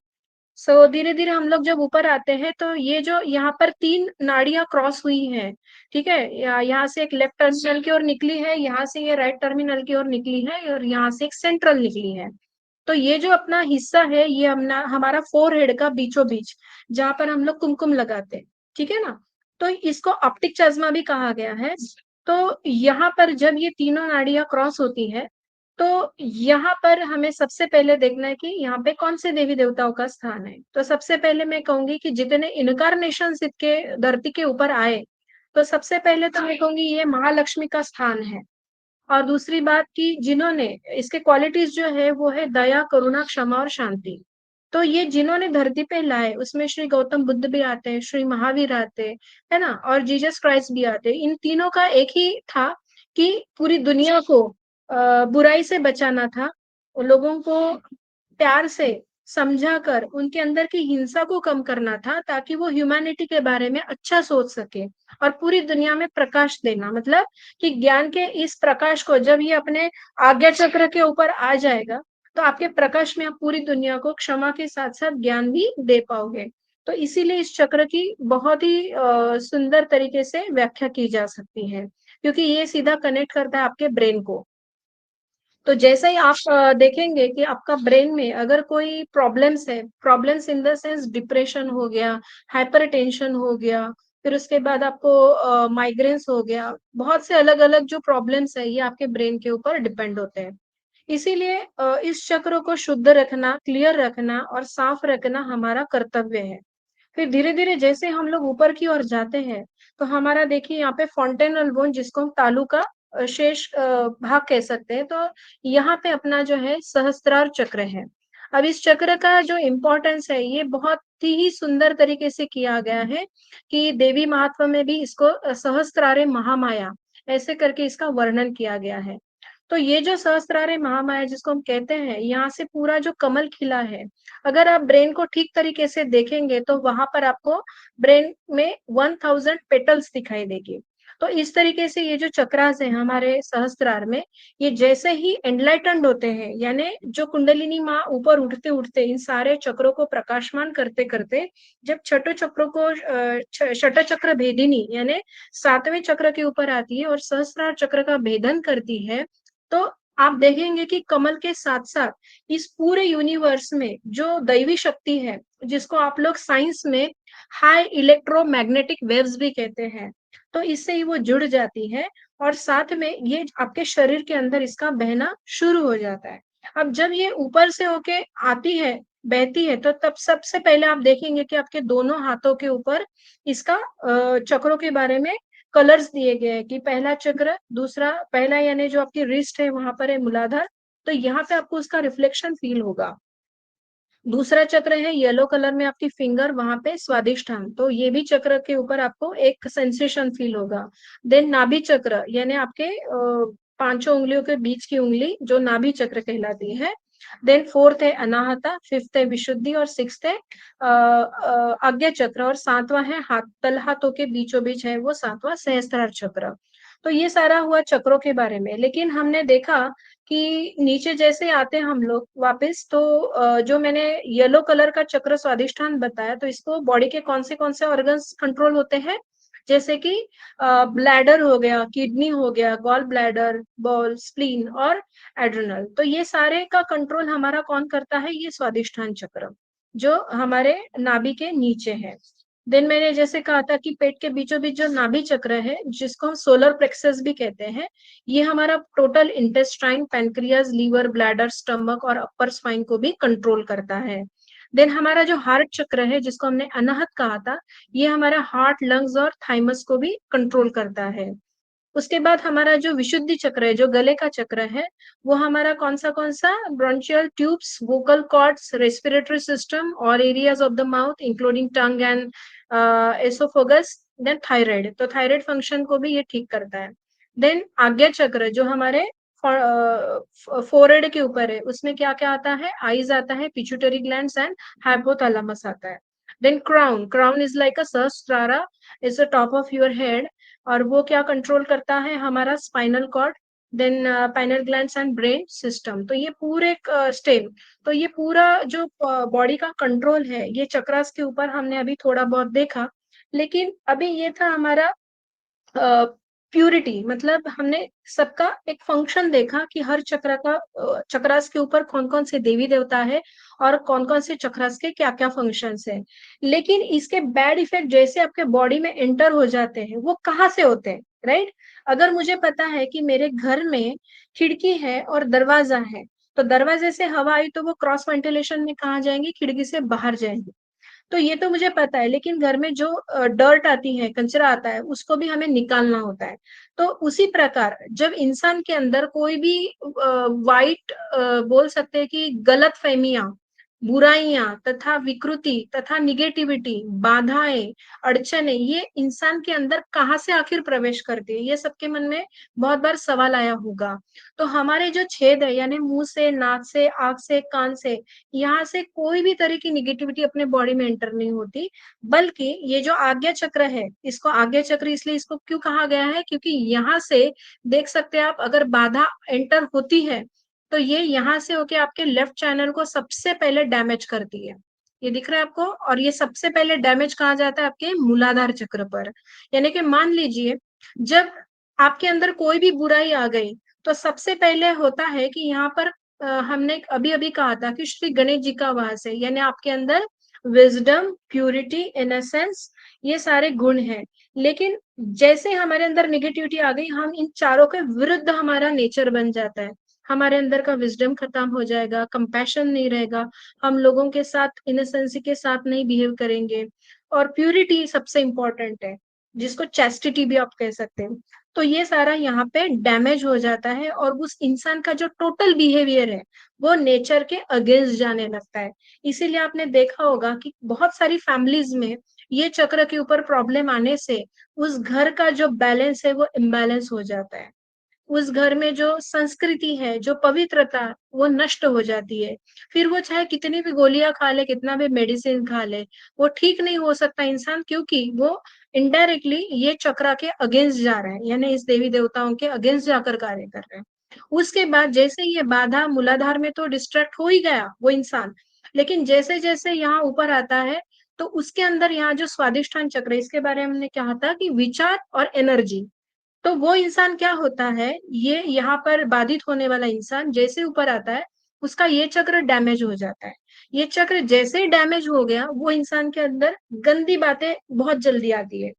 सो धीरे-धीरे हम लोग जब ऊपर आते हैं तो ये जो यहाँ पर 3 नाड़ियाँ क्रॉस हुई हैं, ठीक है? यहाँ से एक लेफ्ट टर्मिनल की ओर निकली है, यहाँ से ये राइट टर्मिनल की ओर निकली है और यहाँ से एक सेंट्रल निकली है। तो ये जो अपना हिस्सा है, ये हमारा फोरहेड का बीचों-बीच, जहाँ पर हम लोग कुमकुम लगाते हैं, ठीक है ना? तो इसको ऑप्टिक चिज़्मा भी कहा गया है। तो यहाँ पर जब ये तीनों नाड़ियाँ क्रॉस होती हैं, तो यहाँ पर हमें सबसे पहले देखना है कि यहाँ पे कौन से देवी-देवताओं का स्थान है। तो सबसे पहले मैं कहूँगी कि जितने इन्कार्नेशंस इसके धरती के ऊपर आए, तो सबसे पहले तो मैं कहूँगी ये महालक्ष्मी का स्थान है। और दूसरी बात कि जिन्होंने इसके क्वालिटीज़ जो है वो है दया, करुणा, क्षमा और शांति। तो ये जिन्होंने धरती पे लाए उसमें श्री गौतम बुद्ध भी आते हैं, श्री महावीर आते हैं, है ना? और जीसस क्राइस्ट भी आते हैं। इन तीनों का एक ही था कि पूरी दुनिया को बुराई से बचाना था। लोगों को प्यार से समझाकर उनके अंदर की हिंसा को कम करना था ताकि वो ह्यूमैनिटी के बारे में अच्छा सोच सके और पूरी दुनिया में प्रकाश देना मतलब कि ज्ञान के इस प्रकाश को जब ये अपने आज्ञा चक्र के ऊपर आ जाएगा, तो आपके प्रकाश में आप पूरी दुनिया को क्षमा के साथ-साथ ज्ञान भी दे पाओगे। तो इसीलिए इस चक्र की बहुत ही सुंदर तरीके से व्याख्या की जा सकती है, क्योंकि ये सीधा कनेक्ट करता है आपके ब्रेन को। तो जैसे ही आप देखेंगे कि आपका ब्रेन में अगर कोई प्रॉब्लम्स है, problems in the sense depression हो गया, हाइपरटेंशन हो गया, फिर उसके बाद आपको माइग्रेन्स हो गया, बहुत से अलग-अलग जो प्रॉब्लम्स है, ये आपके ब्रेन के ऊपर डिपेंड होते हैं। इसीलिए इस चक्र को शुद्ध रखना, क्लियर रखना और साफ रखना हमारा कर्तव्य है। फिर धीरे-धीरे जैसे हम लोग ऊपर की ओर जाते हैं, तो हमारा देखिए यहाँ पे फॉन्टेनल बोन जिसको हम तालू का शेष भाग कह सकते हैं, तो यहाँ पे अपना जो है सहस्त्रार चक्र है। अब इस चक्र का जो इम्पोर्टेंस है, ये बहुत ही सुंदर तरीके से किया गया है कि देवी महात्म्य में भी इसको सहस्त्रारे महामाया ऐसे करके इसका वर्णन किया गया है। तो ये जो सहस्त्रारे महामाया जिसको हम कहते हैं, यहाँ से पूरा जो कमल खिला है, अगर आप ब्रेन को ठीक तरीके से देखेंगे तो वहां पर आपको ब्रेन में 1000 पेटल्स दिखाई देगी। तो इस तरीके से ये जो चक्रास है हमारे सहस्त्रार में, ये जैसे ही एनलाइटेंड होते हैं, यानी जो कुंडलिनी माँ ऊपर उठते उठते इन सारे चक्रों को प्रकाशमान करते करते जब छठे चक्रों को छठा चक्र भेदिनी यानी 7वें चक्र के ऊपर आती है और सहस्त्रार चक्र का भेदन करती है, तो आप देखेंगे कि कमल के साथ साथ इस पूरे यूनिवर्स में जो दैवी शक्ति है, जिसको आप लोग साइंस में हाई इलेक्ट्रोमैग्नेटिक वेव्स भी कहते हैं, तो इससे ही वो जुड़ जाती है और साथ में ये आपके शरीर के अंदर इसका बहना शुरू हो जाता है। अब जब ये ऊपर से होके आती है, बहती है, तो तब सबसे पहले आप देखेंगे कि आपके दोनों हाथों के ऊपर इसका चक्रों के बारे में कलर्स दिए गए हैं कि पहला चक्र, दूसरा पहला यानी जो आपकी रिस्ट है वहां पर है मूलाधार, तो यहाँ पे आपको उसका रिफ्लेक्शन फील होगा। दूसरा चक्र है येलो कलर में आपकी फिंगर वहां पे स्वादिष्ठान, तो ये भी चक्र के ऊपर आपको एक सेंसेशन फील होगा। देन नाभि चक्र यानी आपके पांचों उंगलियों के बीच की उंगली जो नाभि चक्र कहलाती है। देन फोर्थ है अनाहता, फिफ्थ है विशुद्धि और सिक्स्थ है आज्ञा चक्र और सातवां है हाथ तल हाथों के बीचों बीच है वो सातवां सहस्त्रार चक्र। तो ये सारा हुआ चक्रों के बारे में, लेकिन हमने देखा कि नीचे जैसे आते हैं हम लोग वापस तो जो मैंने येलो कलर का चक्र स्वादिष्ठान बताया तो इसको बॉडी के कौन से ऑर्गन्स कंट्रोल होते हैं, जैसे कि ब्लैडर हो गया, किडनी हो गया, गॉल ब्लैडर, बॉल, स्प्लीन और एड्रिनल, तो ये सारे का कंट्रोल हमारा कौन करता है, ये स्वादिष्ठान चक्र जो हमारे नाभि के नीचे है। देन मैंने जैसे कहा था कि पेट के बीचों बीच जो नाभि चक्र है जिसको हम सोलर प्लेक्सस भी कहते हैं, ये हमारा total intestine, pancreas, liver, bladder, stomach और अपर स्पाइन को भी कंट्रोल करता है। देन हमारा जो हार्ट चक्र है जिसको हमने अनाहत कहा था, ये हमारा हार्ट, लंग्स और थाइमस को भी कंट्रोल करता है। उसके बाद हमारा जो विशुद्धि चक्र है, जो गले का चक्र है, वो हमारा कौन सा bronchial tubes, vocal cords, respiratory system और areas of the mouth including tongue and oesophagus, then thyroid, तो थायराइड फंक्शन को भी ये ठीक करता है। देन आज्ञा चक्र जो हमारे फोरहेड के ऊपर है, उसमें क्या क्या आता है, आईज आता है, पिट्यूटरी ग्लैंड्स एंड हाइपोथैलेमस आता है। Then crown, crown is like a Sahasrara, is the top of your head और वो क्या कंट्रोल करता है, हमारा spinal cord, then pineal glands and brain system. तो ये पूरे स्टेम, तो ये पूरा जो बॉडी का कंट्रोल है ये चक्रास के ऊपर हमने अभी थोड़ा बहुत देखा। लेकिन अभी ये था हमारा प्यूरिटी, मतलब हमने सबका एक फंक्शन देखा कि हर चक्र का चक्रास के ऊपर कौन-कौन से देवी देवता है और कौन-कौन से चक्रास के क्या-क्या फंक्शंस हैं। लेकिन इसके बैड इफेक्ट जैसे आपके बॉडी में एंटर हो जाते हैं, वो कहाँ से होते हैं, राइट? अगर मुझे पता है कि मेरे घर में खिड़की है और दरवाज़ा है, तो दरवाज़े से हवा आई तो वो क्रॉस वेंटिलेशन में कहाँ जाएँगी? खिड़की से बाहर जाएँगी। तो ये तो मुझे पता है, लेकिन घर में जो डर्ट आती है, कचरा आता है, उसको भी हमें निकालना होता है। तो उसी प्रकार जब इंसान के अंदर कोई भी वाइट बोल सकते हैं कि गलतफ़हमियाँ, बुराइयाँ तथा विकृति तथा नेगेटिविटी, बाधाएँ, अड़चनें, ये इंसान के अंदर कहाँ से आखिर प्रवेश करती है? ये सबके मन में बहुत बार सवाल आया होगा। तो हमारे जो छेद है, यानी मुँह से, नाक से, आँख से, कान से, यहाँ से कोई भी तरह की नेगेटिविटी अपने बॉडी में एंटर नहीं होती, बल्कि ये जो आज्ञा चक्र है, इसको आज्ञा चक्र इसलिए इसको क्यों कहा गया है? क्योंकि यहाँ से देख सकते हैं आप, अगर बाधा एंटर होती है, तो ये यहाँ से होके आपके लेफ्ट चैनल को सबसे पहले डैमेज करती है। ये दिख रहा है आपको? और ये सबसे पहले डैमेज कहाँ जाता है? आपके मूलाधार चक्र पर। यानी कि मान लीजिए, जब आपके अंदर कोई भी बुराई आ गई, तो सबसे पहले होता है कि यहाँ पर हमने अभी-अभी कहा था कि श्री गणेश जी का वास है, यानी आपके अंदर विज़डम, प्यूरिटी, इनोसेंस, ये सारे गुण हैं। लेकिन जैसे हमारे अंदर नेगेटिविटी आ गई, हम इन चारों के विरुद्ध हमारा नेचर बन जाता है। हमारे अंदर का विज़डम खत्म हो जाएगा, कंपैशन नहीं रहेगा, हम लोगों के साथ इनोसेंसी के साथ नहीं बिहेव करेंगे, और प्यूरिटी सबसे इम्पोर्टेंट है, जिसको चैस्टिटी भी आप कह सकते हैं। तो ये सारा यहाँ पे डैमेज हो जाता है और उस इंसान का जो टोटल बिहेवियर है, वो नेचर के अगेंस्ट जाने लगता है। इसीलिए आपने देखा होगा कि बहुत सारी फैमिलीज़ में ये चक्र के ऊपर प्रॉब्लम आने से उस घर का जो बैलेंस है वो इम्बैलेंस हो जाता है। उस घर में जो संस्कृति है, जो पवित्रता, वो नष्ट हो जाती है। फिर वो चाहे कितनी भी गोलियाँ खा ले, कितना भी मेडिसिन खा ले, वो ठीक नहीं हो सकता इंसान, क्योंकि वो इनडायरेक्टली ये चक्रा के अगेंस्ट जा रहा है, यानी इस देवी-देवताओं के अगेंस्ट जाकर कार्य कर रहे हैं। उसके बाद जैसे ये बाधा मूलाधार में तो डिस्ट्रैक्ट हो ही गया वो इंसान, लेकिन जैसे-जैसे यहाँ ऊपर आता है, तो उसके अंदर यहाँ जो स्वादिष्ठान चक्र है, इसके बारे में हमने कहा था कि विचार और एनर्जी, तो वो इंसान क्या होता है, ये यहाँ पर बाधित होने वाला इंसान जैसे ऊपर आता है, उसका ये चक्र डैमेज हो जाता है। ये चक्र जैसे ही डैमेज हो गया, वो इंसान के अंदर गंदी बातें बहुत जल्दी आती है।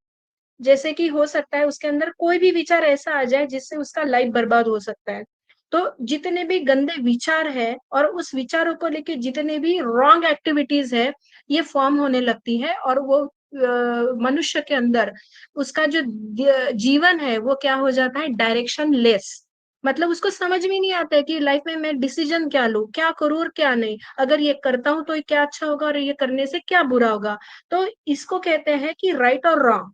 जैसे कि हो सकता है उसके अंदर कोई भी विचार ऐसा आ जाए जिससे उसका लाइफ बर्बाद हो सकता है। तो जितने भी गंदे विचार हैं और उस विचारों को लेके जितने भी रॉन्ग एक्टिविटीज़ है, ये फ़ॉर्म होने लगती है और वो मनुष्य के अंदर उसका जो जीवन है वो क्या हो जाता है, डायरेक्शन लेस। मतलब उसको समझ में नहीं आता है कि लाइफ में मैं डिसीज़न क्या लूँ, क्या करूँ और क्या नहीं? अगर ये करता हूँ तो ये क्या अच्छा होगा और ये करने से क्या बुरा होगा? तो इसको कहते हैं कि राइट और रॉन्ग।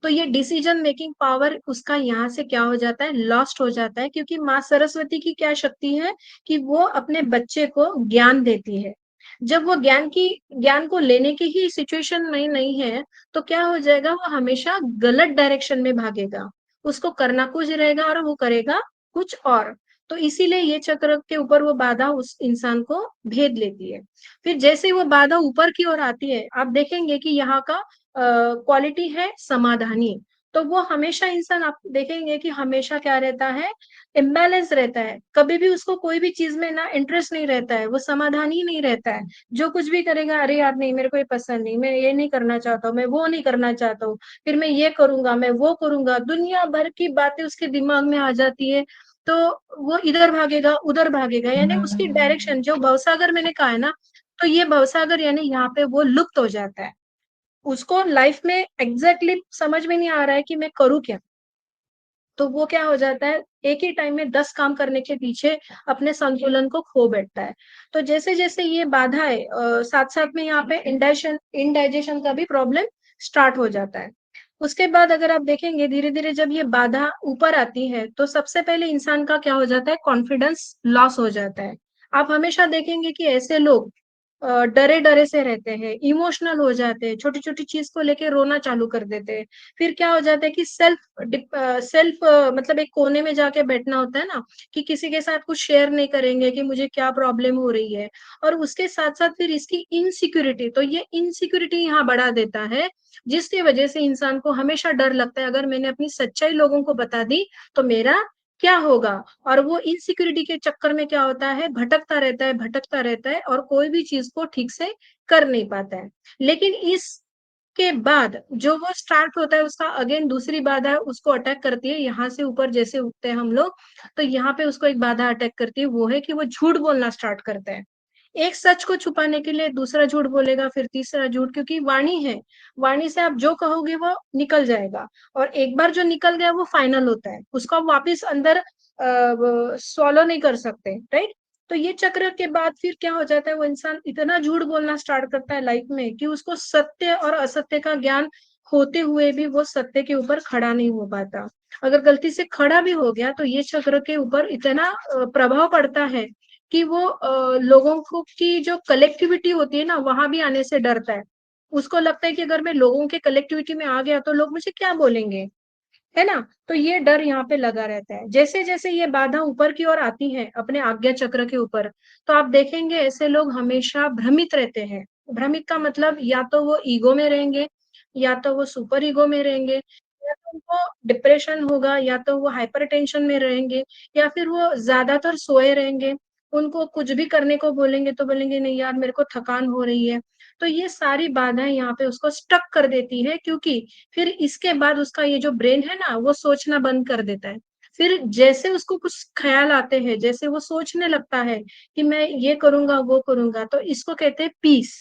तो ये डिसीजन मेकिंग पावर उसका यहाँ से क्या हो जाता है, लॉस्ट हो जाता है, क्योंकि माँ सरस्वती की क्या शक्ति है कि वो अपने बच्चे को ज्ञान देती है। जब वो ज्ञान को लेने की ही सिचुएशन नहीं है, तो क्या हो जाएगा, वो हमेशा गलत डायरेक्शन में भागेगा। उसको करना कुछ रहेगा और वो करेगा कुछ और। तो इसीलिए ये चक्र के ऊपर वो बाधा उस इंसान को भेद लेती है। फिर जैसे ही वो बाधा ऊपर की ओर आती है, आप देखेंगे कि यहाँ का क्वालिटी है समाधानी। तो वो हमेशा इंसान आप देखेंगे कि हमेशा क्या रहता है, इम्बैलेंस रहता है। कभी भी उसको कोई भी चीज़ में ना इंटरेस्ट नहीं रहता है, वो समाधानी नहीं रहता है। जो कुछ भी करेगा, अरे यार नहीं, मेरे को ये पसंद नहीं, मैं ये नहीं करना चाहता हूँ, मैं वो नहीं करना चाहता हूँ, फिर मैं ये करूँगा, मैं वो करूँगा। दुनिया भर की बातें उसके दिमाग में आ जाती है, तो वो इधर भागेगा, उधर भागेगा, यानी उसकी डायरेक्शन जो भवसागर मैंने कहा है ना, तो ये भवसागर यानी यहाँ पे वो लुप्त हो जाता है। उसको लाइफ में एग्ज़ैक्टली समझ में नहीं आ रहा है कि मैं करूँ क्या? तो वो क्या हो जाता है, एक ही टाइम में 10 काम करने के पीछे अपने संतुलन को खो बैठता है। तो जैसे-जैसे ये बाधाएँ साथ-साथ में यहाँ पे इंडाइजेशन का भी प्रॉब्लम स्टार्ट हो जाता है। उसके बाद अगर आप देखेंगे धीरे-धीरे जब ये बाधा ऊपर आती है, तो सबसे पहले इंसान का क्या हो जाता है, कॉन्फिडेंस लॉस हो जाता है। आप हमेशा देखेंगे कि ऐसे लोग डरे डरे से रहते हैं, इमोशनल हो जाते हैं, छोटी छोटी चीज को लेके रोना चालू कर देते हैं। फिर क्या हो जाता है कि सेल्फ मतलब एक कोने में जाके बैठना होता है ना, कि किसी के साथ कुछ शेयर नहीं करेंगे कि मुझे क्या प्रॉब्लम हो रही है। और उसके साथ साथ फिर इसकी इनसिक्योरिटी, तो ये इनसिक्योरिटी यहाँ बढ़ा देता है, जिसकी वजह से इंसान को हमेशा डर लगता है, अगर मैंने अपनी सच्चाई लोगों को बता दी तो मेरा क्या होगा। और वो इनसिक्योरिटी के चक्कर में क्या होता है, भटकता रहता है और कोई भी चीज को ठीक से कर नहीं पाता है। लेकिन इसके बाद जो वो स्टार्ट होता है, उसका अगेन दूसरी बाधा उसको अटैक करती है, यहाँ से ऊपर जैसे उठते हैं हम लोग, तो यहाँ पे उसको एक बाधा अटैक करती है, वो है कि वो झूठ बोलना स्टार्ट करता है। एक सच को छुपाने के लिए दूसरा झूठ बोलेगा, फिर तीसरा झूठ, क्योंकि वाणी है, वाणी से आप जो कहोगे वो निकल जाएगा। और एक बार जो निकल गया वो फाइनल होता है, उसको आप वापिस अंदर swallow नहीं कर सकते, राइट। तो ये चक्र के बाद फिर क्या हो जाता है, वो इंसान इतना झूठ बोलना स्टार्ट करता है लाइफ में कि उसको सत्य और असत्य का ज्ञान होते हुए भी वो सत्य के ऊपर खड़ा नहीं हो पाता। अगर गलती से खड़ा भी हो गया तो ये चक्र के ऊपर इतना प्रभाव पड़ता है कि वो लोगों को की जो कलेक्टिविटी होती है ना, वहां भी आने से डरता है। उसको लगता है कि अगर मैं लोगों के कलेक्टिविटी में आ गया तो लोग मुझे क्या बोलेंगे, है ना। तो ये डर यहाँ पे लगा रहता है। जैसे जैसे ये बाधा ऊपर की ओर आती है अपने आज्ञा चक्र के ऊपर, तो आप देखेंगे ऐसे लोग हमेशा भ्रमित रहते हैं। भ्रमित का मतलब या तो वो ईगो में रहेंगे, या तो वो सुपर ईगो में रहेंगे, या तो उनको डिप्रेशन होगा, या तो वो हाइपर टेंशन में रहेंगे, या फिर वो ज्यादातर सोए रहेंगे। उनको कुछ भी करने को बोलेंगे तो बोलेंगे नहीं यार मेरे को थकान हो रही है। तो ये सारी बाधाएं यहाँ पे उसको स्टक कर देती है, क्योंकि फिर इसके बाद उसका ये जो ब्रेन है ना, वो सोचना बंद कर देता है। फिर जैसे उसको कुछ ख्याल आते हैं, जैसे वो सोचने लगता है कि मैं ये करूंगा वो करूंगा, तो इसको कहते हैं पीस।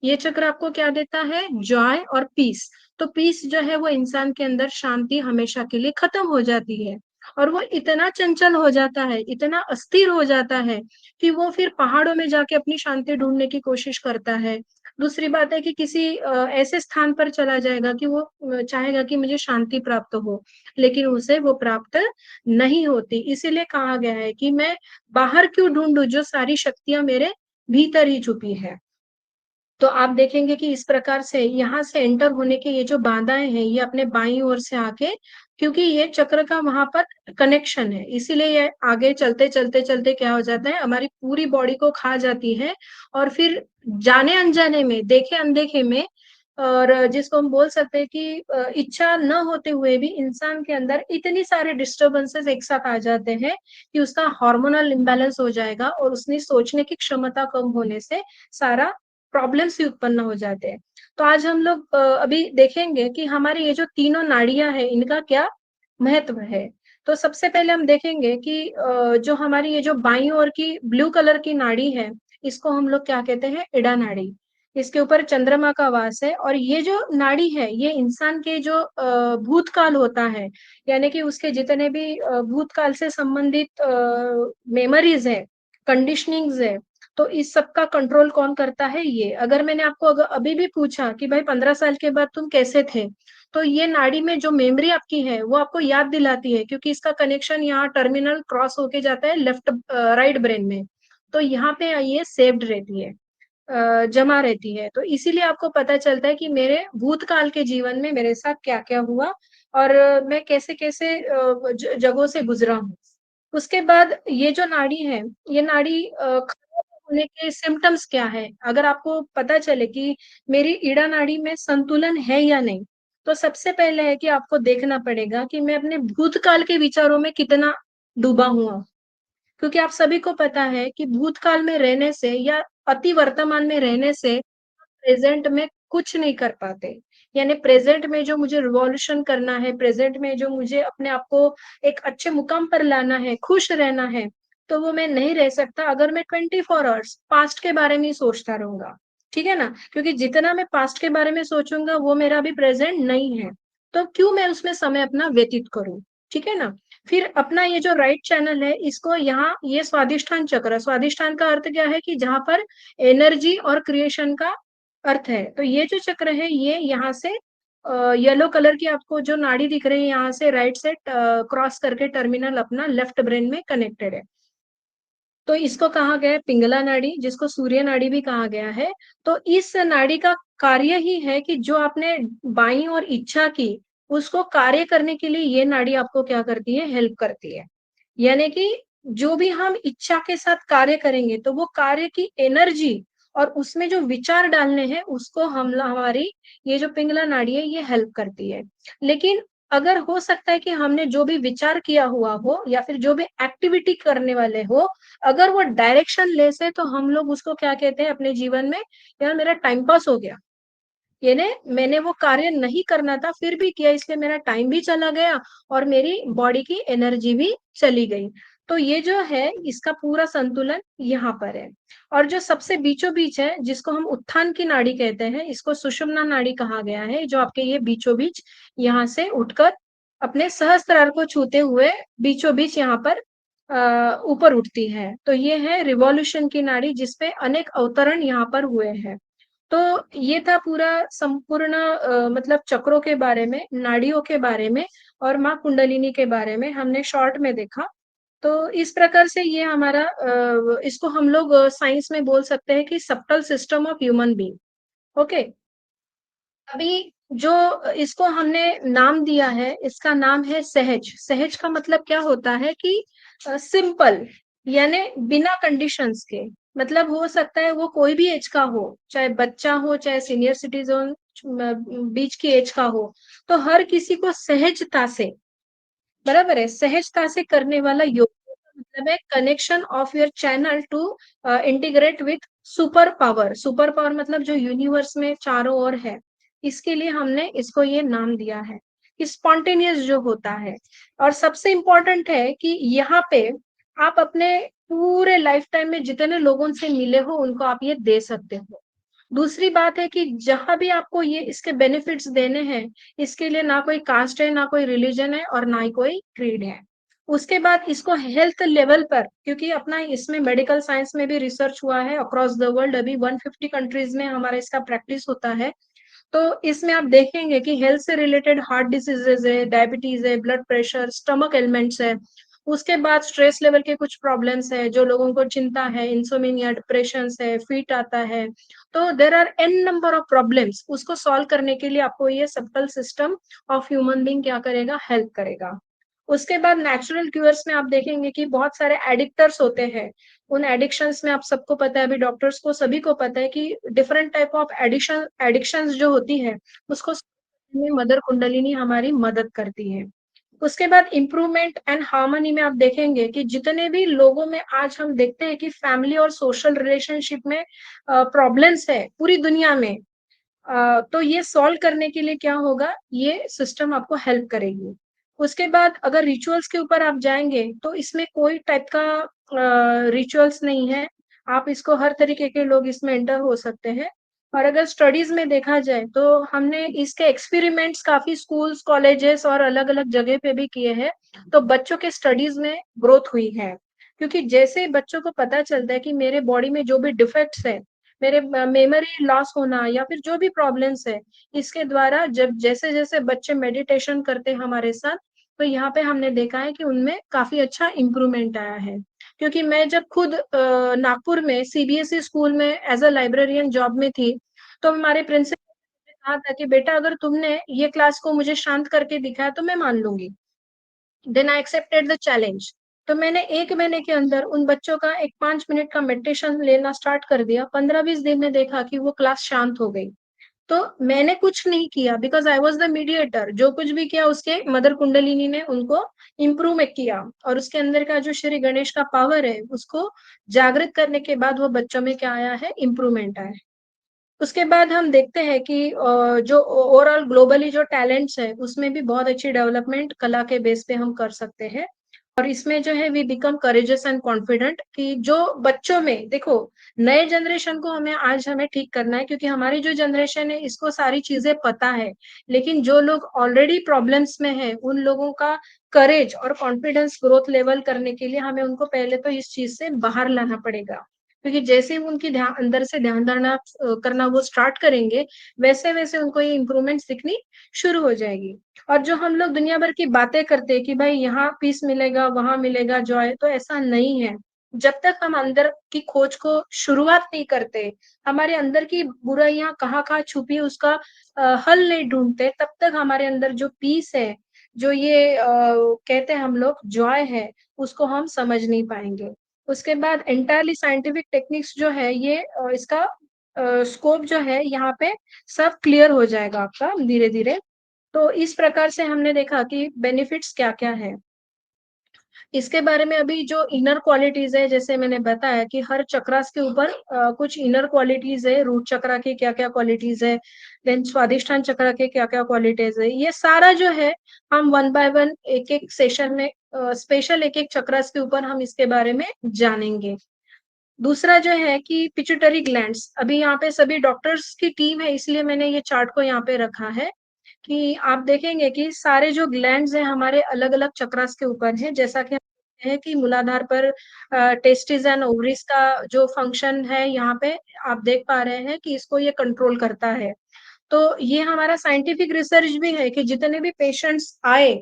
ये चक्र आपको क्या देता है, जॉय और पीस। तो पीस जो है वो इंसान के अंदर शांति हमेशा के लिए खत्म हो जाती है, और वो इतना चंचल हो जाता है, इतना अस्थिर हो जाता है कि वो फिर पहाड़ों में जाके अपनी शांति ढूंढने की कोशिश करता है। दूसरी बात है कि किसी ऐसे स्थान पर चला जाएगा कि वो चाहेगा कि मुझे शांति प्राप्त हो, लेकिन उसे वो प्राप्त नहीं होती। इसीलिए कहा गया है कि मैं बाहर क्यों ढूंढूं जो सारी शक्तियां मेरे भीतर ही छुपी है। तो आप देखेंगे कि इस प्रकार से यहाँ से एंटर होने के ये जो बाधाएं हैं, ये अपने बाईं ओर से आके, क्योंकि ये चक्र का वहां पर कनेक्शन है, इसीलिए ये आगे चलते चलते चलते क्या हो जाता है, हमारी पूरी बॉडी को खा जाती है। और फिर जाने अनजाने में, देखे अनदेखे में, और जिसको हम बोल सकते हैं कि इच्छा न होते हुए भी इंसान के अंदर इतनी सारे डिस्टर्बेंसेस एक साथ आ जाते हैं कि उसका हार्मोनल इम्बैलेंस हो जाएगा, और उसने सोचने की क्षमता कम होने से सारा प्रॉब्लम्स भी उत्पन्न हो जाते हैं। तो आज हम लोग अभी देखेंगे कि हमारी ये जो तीनों नाड़ियां हैं, इनका क्या महत्व है। तो सबसे पहले हम देखेंगे कि जो हमारी ये जो बाईं ओर की ब्लू कलर की नाड़ी है, इसको हम लोग क्या कहते हैं, इड़ा नाड़ी। इसके ऊपर चंद्रमा का वास है, और ये जो नाड़ी है ये इंसान के जो भूतकाल होता है, यानी कि उसके जितने भी भूतकाल से संबंधित मेमोरीज है, कंडीशनिंग्स है, तो इस सब का कंट्रोल कौन करता है, ये। अगर मैंने आपको अगर अभी भी पूछा कि भाई 15 साल के बाद तुम कैसे थे, तो ये नाड़ी में जो मेमोरी आपकी है वो आपको याद दिलाती है, क्योंकि इसका कनेक्शन यहाँ टर्मिनल क्रॉस होके जाता है लेफ्ट राइट ब्रेन में। तो यहाँ पे ये सेव्ड रहती है, जमा रहती है। तो इसीलिए आपको पता चलता है कि मेरे भूतकाल के जीवन में मेरे साथ क्या क्या हुआ, और मैं कैसे कैसे जगहों से गुजरा हूँ। उसके बाद ये जो नाड़ी है, ये नाड़ी खराब होने के सिम्टम्स क्या है, अगर आपको पता चले कि मेरी ईड़ा नाड़ी में संतुलन है या नहीं, तो सबसे पहले है कि आपको देखना पड़ेगा कि मैं अपने भूतकाल के विचारों में कितना डूबा हुआ। क्योंकि आप सभी को पता है कि भूतकाल में रहने से या अति वर्तमान में रहने से प्रेजेंट में कुछ नहीं कर पाते। यानी प्रेजेंट में जो मुझे रिवॉल्यूशन करना है, प्रेजेंट में जो मुझे अपने आप को एक अच्छे मुकाम पर लाना है, खुश रहना है, तो वो मैं नहीं रह सकता अगर मैं 24 आवर्स पास्ट के बारे में ही सोचता रहूंगा। ठीक है ना, क्योंकि जितना मैं पास्ट के बारे में सोचूंगा वो मेरा अभी प्रेजेंट नहीं है, तो क्यों मैं उसमें समय अपना व्यतीत करूं। ठीक है ना। फिर अपना ये जो राइट चैनल है, इसको यहाँ ये स्वादिष्ठान चक्र, स्वादिष्ठान का अर्थ क्या है कि जहां पर एनर्जी और क्रिएशन का अर्थ है। तो ये जो चक्र है ये यहाँ से येलो कलर की आपको जो नाड़ी दिख रही है, यहाँ से राइट से क्रॉस करके टर्मिनल अपना लेफ्ट ब्रेन में कनेक्टेड है। तो इसको कहा गया है पिंगला नाड़ी, जिसको सूर्य नाड़ी भी कहा गया है। तो इस नाड़ी का कार्य ही है कि जो आपने बाईं ओर इच्छा की, उसको कार्य करने के लिए ये नाड़ी आपको क्या करती है, हेल्प करती है। यानी कि जो भी हम इच्छा के साथ कार्य करेंगे, तो वो कार्य की एनर्जी और उसमें जो विचार डालने हैं, उसको हमारी ये जो पिंगला नाड़ी है, ये हेल्प करती है। लेकिन अगर हो सकता है कि हमने जो भी विचार किया हुआ हो या फिर जो भी एक्टिविटी करने वाले हो, अगर वो डायरेक्शन लेस है, तो हम लोग उसको क्या कहते हैं अपने जीवन में, यार मेरा टाइम पास हो गया। यानी मैंने वो कार्य नहीं करना था, फिर भी किया, इसलिए मेरा टाइम भी चला गया और मेरी बॉडी की एनर्जी भी चली गई। तो ये जो है, इसका पूरा संतुलन यहाँ पर है। और जो सबसे बीचों-बीच है, जिसको हम उत्थान की नाड़ी कहते हैं, इसको सुषुम्ना नाड़ी कहा गया है, जो आपके ये बीचों-बीच यहाँ से उठकर अपने सहस्त्रार को छूते हुए बीचों-बीच यहाँ पर ऊपर उठती है। तो ये है रिवॉल्यूशन की नाड़ी, जिसपे अनेक अवतरण यहाँ पर हुए हैं। तो ये था पूरा संपूर्ण मतलब चक्रों के बारे में, नाड़ियों के बारे में और माँ कुंडलिनी के बारे में हमने शॉर्ट में देखा। तो इस प्रकार से ये हमारा इसको हम लोग साइंस में बोल सकते हैं कि subtle system of human being. Okay. अभी जो इसको हमने नाम दिया है, इसका नाम है सहज। सहज का मतलब क्या होता है कि सिंपल, यानी बिना कंडीशंस के। मतलब हो सकता है वो कोई भी एज का हो, चाहे बच्चा हो, चाहे सीनियर सिटीजन बीच की एज का हो, तो हर किसी को सहजता से, बराबर है, सहजता से करने वाला योग का मतलब है connection of your channel to integrate with super power. Super power मतलब जो यूनिवर्स में चारों ओर है, इसके लिए हमने इसको ये नाम दिया है कि स्पॉन्टेनियस जो होता है। और सबसे इम्पोर्टेंट है कि यहाँ पे आप अपने पूरे लाइफ टाइम में जितने लोगों से मिले हो, उनको आप ये दे सकते हो। दूसरी बात है कि जहां भी आपको ये इसके बेनिफिट्स देने हैं, इसके लिए ना कोई कास्ट है, ना कोई रिलीजन है और ना ही कोई क्रीड है। उसके बाद इसको हेल्थ लेवल पर, क्योंकि अपना इसमें मेडिकल साइंस में भी रिसर्च हुआ है अक्रॉस द वर्ल्ड, अभी 150 कंट्रीज में हमारा इसका प्रैक्टिस होता है। तो इसमें आप देखेंगे कि हेल्थ से रिलेटेड हार्ट डिसीजेज है, डायबिटीज है, ब्लड प्रेशर, स्टमक एलिमेंट्स है। उसके बाद स्ट्रेस लेवल के कुछ प्रॉब्लम्स है, जो लोगों को चिंता है, इंसोमिनिया, डिप्रेशन है, फीट आता है। तो there are an number of problems, उसको सॉल्व करने के लिए आपको ये subtle system of human being क्या करेगा, हेल्प करेगा। उसके बाद नेचुरल क्यूर्स में आप देखेंगे कि बहुत सारे एडिक्टर्स होते हैं। उन एडिक्शंस में आप सबको पता है, अभी डॉक्टर्स को सभी को पता है कि डिफरेंट टाइप ऑफ एडिक्शंस जो होती है, उसको में मदर कुंडलिनी हमारी मदद करती है। उसके बाद इम्प्रूवमेंट एंड हार्मनी में आप देखेंगे कि जितने भी लोगों में आज हम देखते हैं कि फैमिली और सोशल रिलेशनशिप में प्रॉब्लम्स है पूरी दुनिया में, तो ये सॉल्व करने के लिए क्या होगा, ये सिस्टम आपको हेल्प करेगी। उसके बाद अगर रिचुअल्स के ऊपर आप जाएंगे, तो इसमें कोई टाइप का रिचुअल्स नहीं है। आप इसको हर तरीके के लोग इसमें एंटर हो सकते हैं। और अगर स्टडीज में देखा जाए, तो हमने इसके एक्सपेरिमेंट्स काफी स्कूल्स, कॉलेजेस और अलग अलग जगह पे भी किए हैं। तो बच्चों के स्टडीज में ग्रोथ हुई है, क्योंकि जैसे बच्चों को पता चलता है कि मेरे बॉडी में जो भी डिफेक्ट्स है, मेरे मेमोरी लॉस होना या फिर जो भी प्रॉब्लम्स है, इसके द्वारा जब जैसे जैसे बच्चे मेडिटेशन करते हैं हमारे साथ, तो यहाँ पे हमने देखा है कि उनमें काफी अच्छा इम्प्रूवमेंट आया है। क्योंकि मैं जब खुद नागपुर में सीबीएसई स्कूल में एज अ लाइब्रेरियन जॉब में थी, तो हमारे प्रिंसिपल ने कहा था कि बेटा अगर तुमने ये क्लास को मुझे शांत करके दिखाया तो मैं मान लूंगी। Then I accepted the challenge. तो मैंने 1 महीने के अंदर उन बच्चों का एक 5 मिनट का मेडिटेशन लेना स्टार्ट कर दिया। 15-20 दिन में देखा कि वो क्लास शांत हो गई। तो मैंने कुछ नहीं किया, because I was the mediator. जो कुछ भी किया उसके मदर कुंडलिनी ने उनको इम्प्रूव में किया, और उसके अंदर का जो श्री गणेश का पावर है, उसको जागृत करने के बाद वो बच्चों में क्या आया है, इम्प्रूवमेंट आया है। उसके बाद हम देखते हैं कि जो ओवरऑल ग्लोबली जो टैलेंट्स है, उसमें भी बहुत अच्छी डेवलपमेंट कला के बेस पे हम कर सकते हैं। और इसमें जो है we become courageous and confident, कि जो बच्चों में देखो, नए जनरेशन को हमें ठीक करना है, क्योंकि हमारी जो जनरेशन है इसको सारी चीजें पता है। लेकिन जो लोग ऑलरेडी प्रॉब्लम्स में है, उन लोगों का करेज और कॉन्फिडेंस ग्रोथ लेवल करने के लिए हमें उनको पहले तो इस चीज से बाहर लाना पड़ेगा। क्योंकि जैसे ही उनकी ध्यान अंदर से ध्यान धारणा करना वो स्टार्ट करेंगे, वैसे वैसे उनको ये इम्प्रूवमेंट्स दिखनी शुरू हो जाएगी। और जो हम लोग दुनिया भर की बातें करते हैं कि भाई यहाँ पीस मिलेगा, वहां मिलेगा जॉय, तो ऐसा नहीं है। जब तक हम अंदर की खोज को शुरुआत नहीं करते, हमारे अंदर की बुराइयां कहाँ-कहाँ छुपी है उसका हल नहीं ढूंढते, तब तक हमारे अंदर जो पीस है, जो ये कहते हैं हम लोग जॉय है, उसको हम समझ नहीं पाएंगे। उसके बाद एंटायरली साइंटिफिक टेक्निक्स जो है ये इसका स्कोप जो है यहाँ पे सब क्लियर हो जाएगा आपका धीरे-धीरे। तो इस प्रकार से हमने देखा कि बेनिफिट्स क्या-क्या है। इसके बारे में अभी जो इनर क्वालिटीज़ है, जैसे मैंने बताया कि हर चक्रास के ऊपर कुछ इनर क्वालिटीज़ है, रूट चक्रा की क्या-क्या क्वालिटीज़ है, देन स्वादिष्ठान चक्र के क्या-क्या क्वालिटीज़ है, ये सारा जो है हम वन बाय वन एक-एक सेशन में स्पेशल एक-एक चक्रास के ऊपर हम इसके बारे में जानेंगे। दूसरा जो है कि पिट्यूटरी ग्लैंड्स, अभी यहाँ पे सभी डॉक्टर्स की टीम है इसलिए मैंने ये चार्ट को यहाँ पे रखा है, कि आप देखेंगे कि सारे जो ग्लैंड्स हैं हमारे अलग-अलग चक्रास के ऊपर हैं। जैसा कि हम देखते हैं कि मूलाधार पर टेस्टिस एंड ओवरीज का जो फंक्शन है यहाँ पे आप देख पा रहे हैं कि इसको ये कंट्रोल करता है। तो ये हमारा साइंटिफिक रिसर्च भी है कि जितने भी पेशेंट्स आए,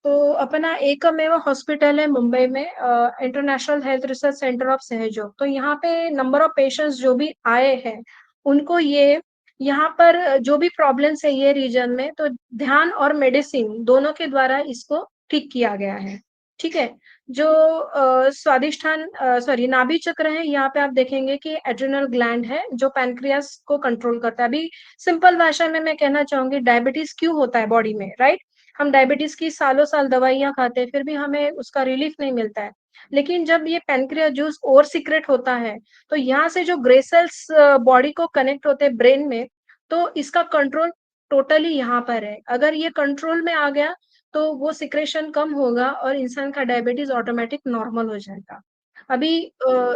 तो अपना एकमेव हॉस्पिटल है मुंबई में international health research centre of सहयोग। तो यहाँ पे नंबर ऑफ पेशेंट्स जो भी आए हैं, उनको ये यहाँ पर जो भी प्रॉब्लम्स है ये रीजन में, तो ध्यान और मेडिसिन दोनों के द्वारा इसको ठीक किया गया है। ठीक है? जो स्वादिष्ठान सॉरी नाभि चक्र है, यहाँ पे आप देखेंगे कि एड्रिनल ग्लैंड है, जो पैनक्रियास को कंट्रोल करता है। अभी सिंपल भाषा में मैं कहना चाहूँगी डायबिटीज़ क्यों होता है बॉडी में, राइट? हम डायबिटीज की सालों-साल दवाइयाँ खाते हैं, फिर भी हमें उसका रिलीफ नहीं मिलता है। लेकिन जब ये पैनक्रियास जूस ओवर सीक्रेट होता है, तो यहाँ से जो ग्रे सेल्स बॉडी को कनेक्ट होते हैं ब्रेन में, तो इसका कंट्रोल टोटली यहाँ पर है। अगर ये कंट्रोल में आ गया, तो वो सिक्रेशन कम होगा और इंसान का डायबिटीज ऑटोमेटिक नॉर्मल हो जाएगा। अभी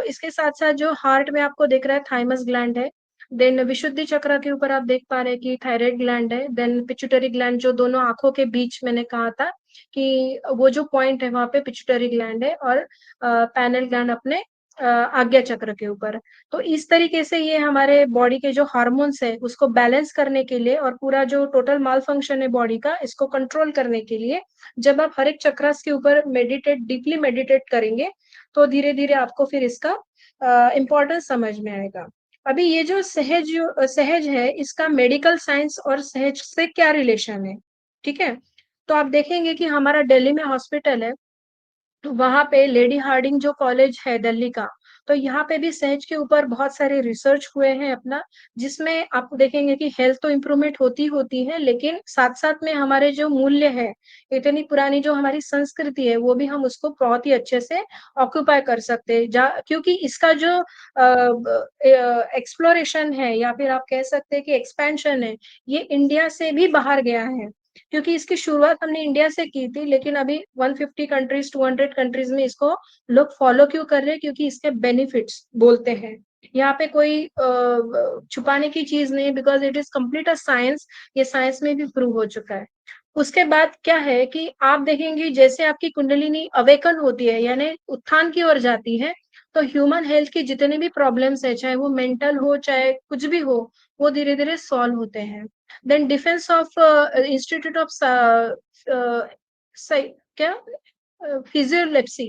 इसके साथ-साथ जो हार्ट में आपको दिख रहा है थाइमस ग्लैंड है, देन विशुद्धि चक्र के ऊपर आप देख पा रहे हैं कि थायराइड ग्लैंड है, देन पिट्यूटरी ग्लैंड जो दोनों आँखों के बीच मैंने कहा था कि वो जो पॉइंट है वहाँ पे पिट्यूटरी ग्लैंड है और पैनल ग्लैंड अपने आज्ञा चक्र के ऊपर। तो इस तरीके से ये हमारे बॉडी के जो हार्मोन्स है उसको बैलेंस करने के लिए और पूरा जो टोटल माल फंक्शन है बॉडी का इसको कंट्रोल करने के लिए, जब आप हर एक चक्रास के ऊपर डीपली मेडिटेट करेंगे, तो धीरे-धीरे आपको फिर इसका इम्पोर्टेंस समझ में आएगा। अभी ये जो सहज है, इसका मेडिकल साइंस और सहज से क्या रिलेशन है, ठीक है? तो आप देखेंगे कि हमारा दिल्ली में हॉस्पिटल है, तो वहाँ पे लेडी हार्डिंग जो कॉलेज है दिल्ली का, तो यहाँ पे भी सहज के ऊपर बहुत सारे रिसर्च हुए हैं अपना, जिसमें आप देखेंगे कि हेल्थ तो इम्प्रूवमेंट होती है, लेकिन साथ-साथ में हमारे जो मूल्य है, इतनी पुरानी जो हमारी संस्कृति है, वो भी हम उसको बहुत ही अच्छे से ऑक्यूपाई कर सकते हैं। जा क्योंकि इसका जो एक्सप्लोरेशन है या फिर आप कह सकते हैं कि एक्सपेंशन है, ये इंडिया से भी बाहर गया है। क्योंकि इसकी शुरुआत हमने इंडिया से की थी, लेकिन अभी 150 कंट्रीज़, 200 कंट्रीज़ में इसको लोग फॉलो क्यों कर रहे हैं? क्योंकि इसके बेनिफिट्स बोलते हैं। यहाँ पे कोई छुपाने की चीज़ नहीं है because it is complete a science, ये साइंस में भी प्रूव हो चुका है। उसके बाद क्या है कि आप देखेंगे जैसे आपकी कुंडलिनी अवेकन होती है, यानी उत्थान की ओर जाती है, तो ह्यूमन हेल्थ की जितने भी प्रॉब्लम्स हैं, चाहे वो मेंटल हो, चाहे कुछ भी हो, वो धीरे-धीरे सॉल्व होते हैं। Then defence of institute of क्या physiology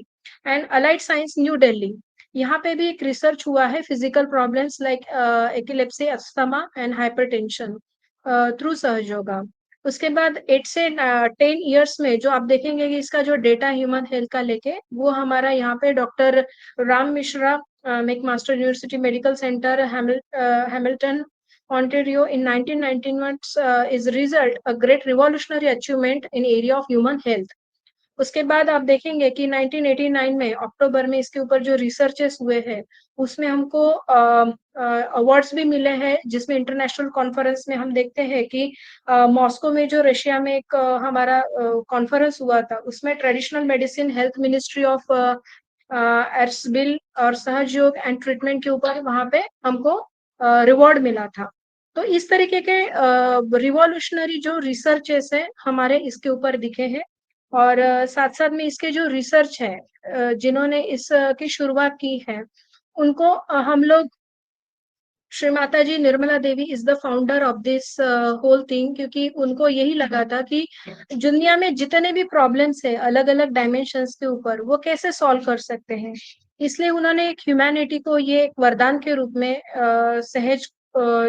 and allied science new Delhi, यहाँ पे भी एक रिसर्च हुआ है physical problems like epilepsy, asthma and hypertension through सहयोगा। उसके बाद 8 से 10 इयर्स में जो आप देखेंगे कि इसका जो डेटा ह्यूमन हेल्थ का लेके वो हमारा यहाँ पे doctor Ram Mishra McMaster university medical centre Hamilton Ontario in 1991 is result a great revolutionary achievement in area of human health. उसके बाद आप देखेंगे कि 1989 में अक्टूबर में इसके ऊपर जो रिसर्चेस हुए हैं, उसमें हमको अवार्ड्स भी मिले हैं, जिसमें इंटरनेशनल कॉन्फ्रेंस में हम देखते हैं कि मॉस्को में जो रशिया में एक हमारा कॉन्फ्रेंस हुआ था, उसमें traditional medicine health ministry of एर्सबिल और सहयोग एंड ट्रीटमेंट के ऊपर वहाँ पे हमको रिवॉर्ड मिला था। तो इस तरीके के रिवॉल्यूशनरी जो रिसर्चेस है हमारे इसके ऊपर दिखे हैं और साथ-साथ में इसके जो रिसर्च है जिन्होंने इस की शुरुआत की है, उनको हम लोग Shri Mata ji Nirmala Devi is the founder of this whole thing, क्योंकि उनको यही लगा था कि दुनिया में जितने भी प्रॉब्लम्स है अलग-अलग डायमेंशंस के ऊपर, वो कैसे सॉल्व कर सकते हैं। इसलिए उन्होंने एक ह्यूमैनिटी को ये एक वरदान के रूप में सहज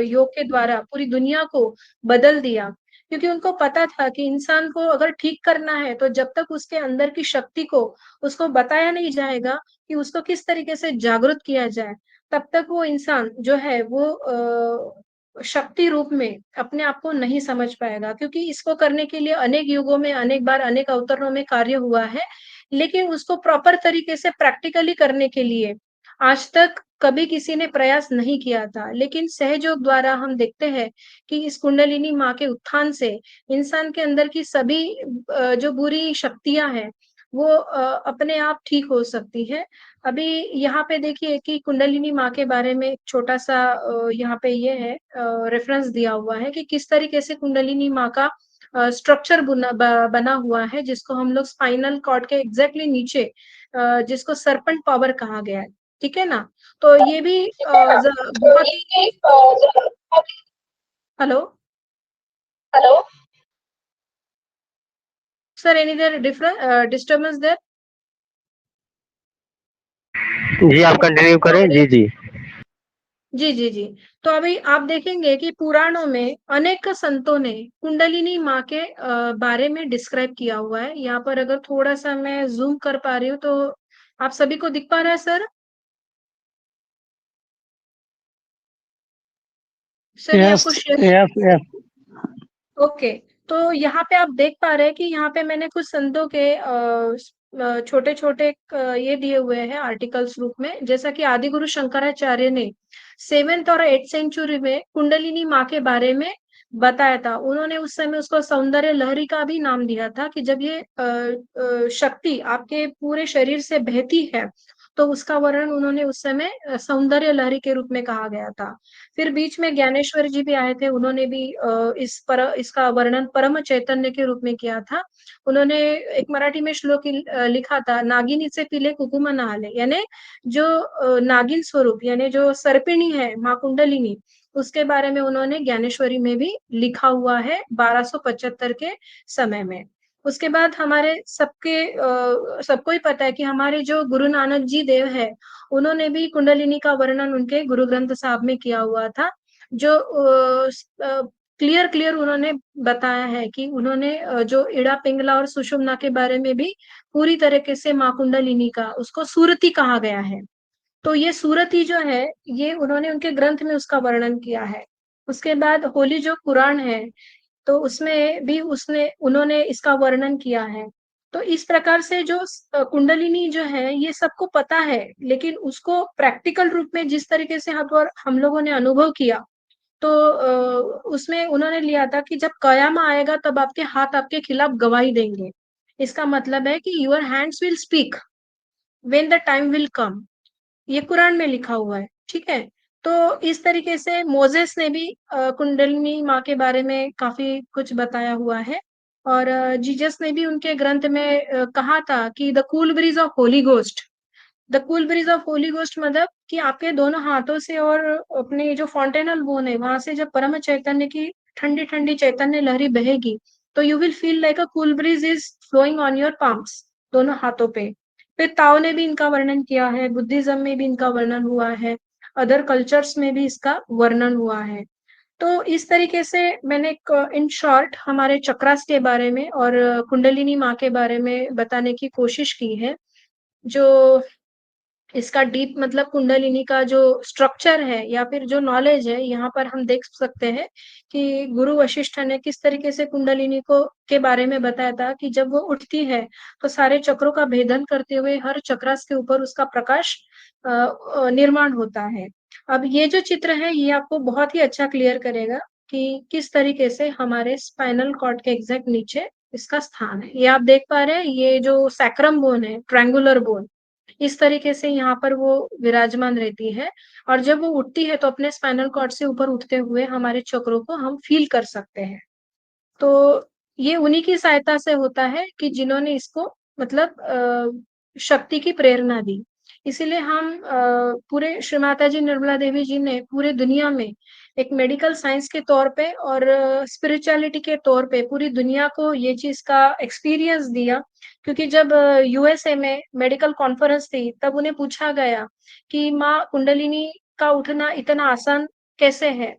योग के द्वारा पूरी दुनिया को बदल दिया। क्योंकि उनको पता था कि इंसान को अगर ठीक करना है, तो जब तक उसके अंदर की शक्ति को उसको बताया नहीं जाएगा कि उसको किस तरीके से जागृत किया जाए, तब तक वो इंसान जो है वो शक्ति रूप में अपने आप को नहीं समझ पाएगा। क्योंकि इसको करने के लिए अनेक युगों में, अनेक बार, अनेक अवतारों में कार्य हुआ है, लेकिन उसको प्रॉपर तरीके से प्रैक्टिकली करने के लिए आज तक कभी किसी ने प्रयास नहीं किया था। लेकिन सहयोग द्वारा हम देखते हैं कि इस कुंडलिनी माँ के उत्थान से इंसान के अंदर की सभी जो बुरी शक्तियाँ हैं, वो अपने आप ठीक हो सकती हैं। अभी यहाँ पे देखिए कि कुंडलिनी माँ के बारे में एक छोटा-सा यहाँ पे ये है रेफ़रेंस दिया हुआ है कि किस तरीके से कुंडलिनी माँ का स्ट्रक्चर बना हुआ है, जिसको हम लोग स्पाइनल कॉर्ड के एग्ज़ैक्टली नीचे जिसको सर्पेंट पावर कहा गया है, ठीक है ना? तो ये भी ज बहुत ही hello? Sir any there disturbance there? जी आप कंटिन्यू करें। जी जी। जी, जी, जी। तो अभी आप देखेंगे कि पुराणों में अनेक संतों ने कुंडलिनी माँ के बारे में डिस्क्राइब किया हुआ है। यहाँ पर अगर थोड़ा-सा मैं ज़ूम कर पा रही हूँ, तो आप सभी को दिख पा रहा है सर? सर ये यस, आपको शेयर यस, यस। ओके, तो यहाँ पे आप देख पा रहे हैं कि यहाँ पे मैंने कुछ संतों के छोटे-छोटे ये दिए हुए हैं आर्टिकल्स रूप में, जैसा कि आदिगुरु शंकराचार्य ने 7th और 8th सेंचुरी में कुंडलिनी माँ के बारे में बताया था। उन्होंने उस समय उसको सौंदर्य लहरी का भी नाम दिया था कि जब ये शक्ति आपके पूरे शरीर से बहती है, तो उसका वर्णन उन्होंने उस समय सौंदर्य लहरी के रूप में कहा गया था। फिर बीच में ज्ञानेश्वर जी भी आए थे, उन्होंने भी इसका वर्णन परम चैतन्य के रूप में किया था। उन्होंने एक मराठी में श्लोक लिखा था, "नागिनीचे पिले कुकुम नहाले", यानी जो नागिन स्वरूप यानी जो सर्पिणी है, माँ कुंडलिनी, उसके बारे में उन्होंने ज्ञानेश्वरी में भी लिखा हुआ है 1275 के समय में। उसके बाद हमारे सबको ही पता है कि हमारे जो गुरु नानक जी देव हैं, उन्होंने भी कुंडलिनी का वर्णन उनके गुरु ग्रंथ साहब में किया हुआ था, जो क्लियर क्लियर उन्होंने बताया है कि उन्होंने जो इड़ा पिंगला और सुषुम्ना के बारे में भी पूरी तरीके से माँ कुंडलिनी का उसको सूरती कहा गया है। तो ये सूरती जो है, ये उन्होंने उनके ग्रंथ में उसका वर्णन किया है। उसके बाद होली जो पुराण है, तो उसमें भी उसने उन्होंने इसका वर्णन किया है। तो इस प्रकार से जो कुंडलिनी जो है ये सबको पता है, लेकिन उसको प्रैक्टिकल रूप में जिस तरीके से हम लोगों ने अनुभव किया, तो उसमें उन्होंने लिया था कि जब कयामा आएगा तब आपके हाथ आपके खिलाफ गवाही देंगे। इसका मतलब है कि your hands will speak when the time will come. ये कुरान में लिखा हुआ है, ठीक है? तो इस तरीके से मोज़ेस ने भी कुंडलिनी माँ के बारे में काफ़ी कुछ बताया हुआ है और जीसस ने भी उनके ग्रंथ में कहा था कि the cool bridge of Holi ghost. The cool bridge of Holi ghost मतलब कि आपके दोनों हाथों से और अपने जो फॉन्टेनल बोन है, वहाँ से जब परम चैतन्य की ठंडी-ठंडी चैतन्य लहरी बहेगी, तो you will feel like a cool breeze is flowing on your palms, दोनों हाथों पे। फिर ताओ ने भी इनका वर्णन किया है, बुद्धिज़्म में भी इनका वर्णन हुआ है, अदर कल्चर्स में भी इसका वर्णन हुआ है। तो इस तरीके से मैंने एक इन शॉर्ट हमारे चक्रास के बारे में और कुंडलिनी माँ के बारे में बताने की कोशिश की है, जो इसका डीप मतलब कुंडलिनी का जो स्ट्रक्चर है या फिर जो नॉलेज है, यहाँ पर हम देख सकते हैं कि गुरु वशिष्ठ ने किस तरीके से कुंडलिनी को के बारे में बताया था कि जब वो उठती है, तो सारे चक्रों का भेदन करते हुए हर चक्रास के ऊपर उसका प्रकाश निर्माण होता है। अब ये जो चित्र है, ये आपको बहुत ही अच्छा क्लियर करेगा कि किस तरीके से हमारे स्पाइनल कॉर्ड के एग्ज़ैक्ट नीचे इसका स्थान है। ये आप देख पा रहे हैं, ये जो सैक्रम बोन है, ट्रायंगुलर बोन, इस तरीके से यहाँ पर वो विराजमान रहती है और जब वो उठती है तो अपने स्पाइनल कॉर्ड से ऊपर उठते हुए हमारे चक्रों को हम फ़ील कर सकते हैं। तो ये उन्हीं की सहायता से होता है कि जिन्होंने इसको मतलब शक्ति की प्रेरणा दी। इसीलिए हम पूरे श्री माता जी निर्मला देवी जी ने पूरे दुनिया में एक मेडिकल साइंस के तौर पे और स्पिरिचुअलिटी के तौर पे पूरी दुनिया को ये चीज़ का एक्सपीरियंस दिया। क्योंकि जब यूएसए में मेडिकल कॉन्फ्रेंस थी, तब उन्हें पूछा गया कि माँ कुंडलिनी का उठना इतना आसान कैसे है?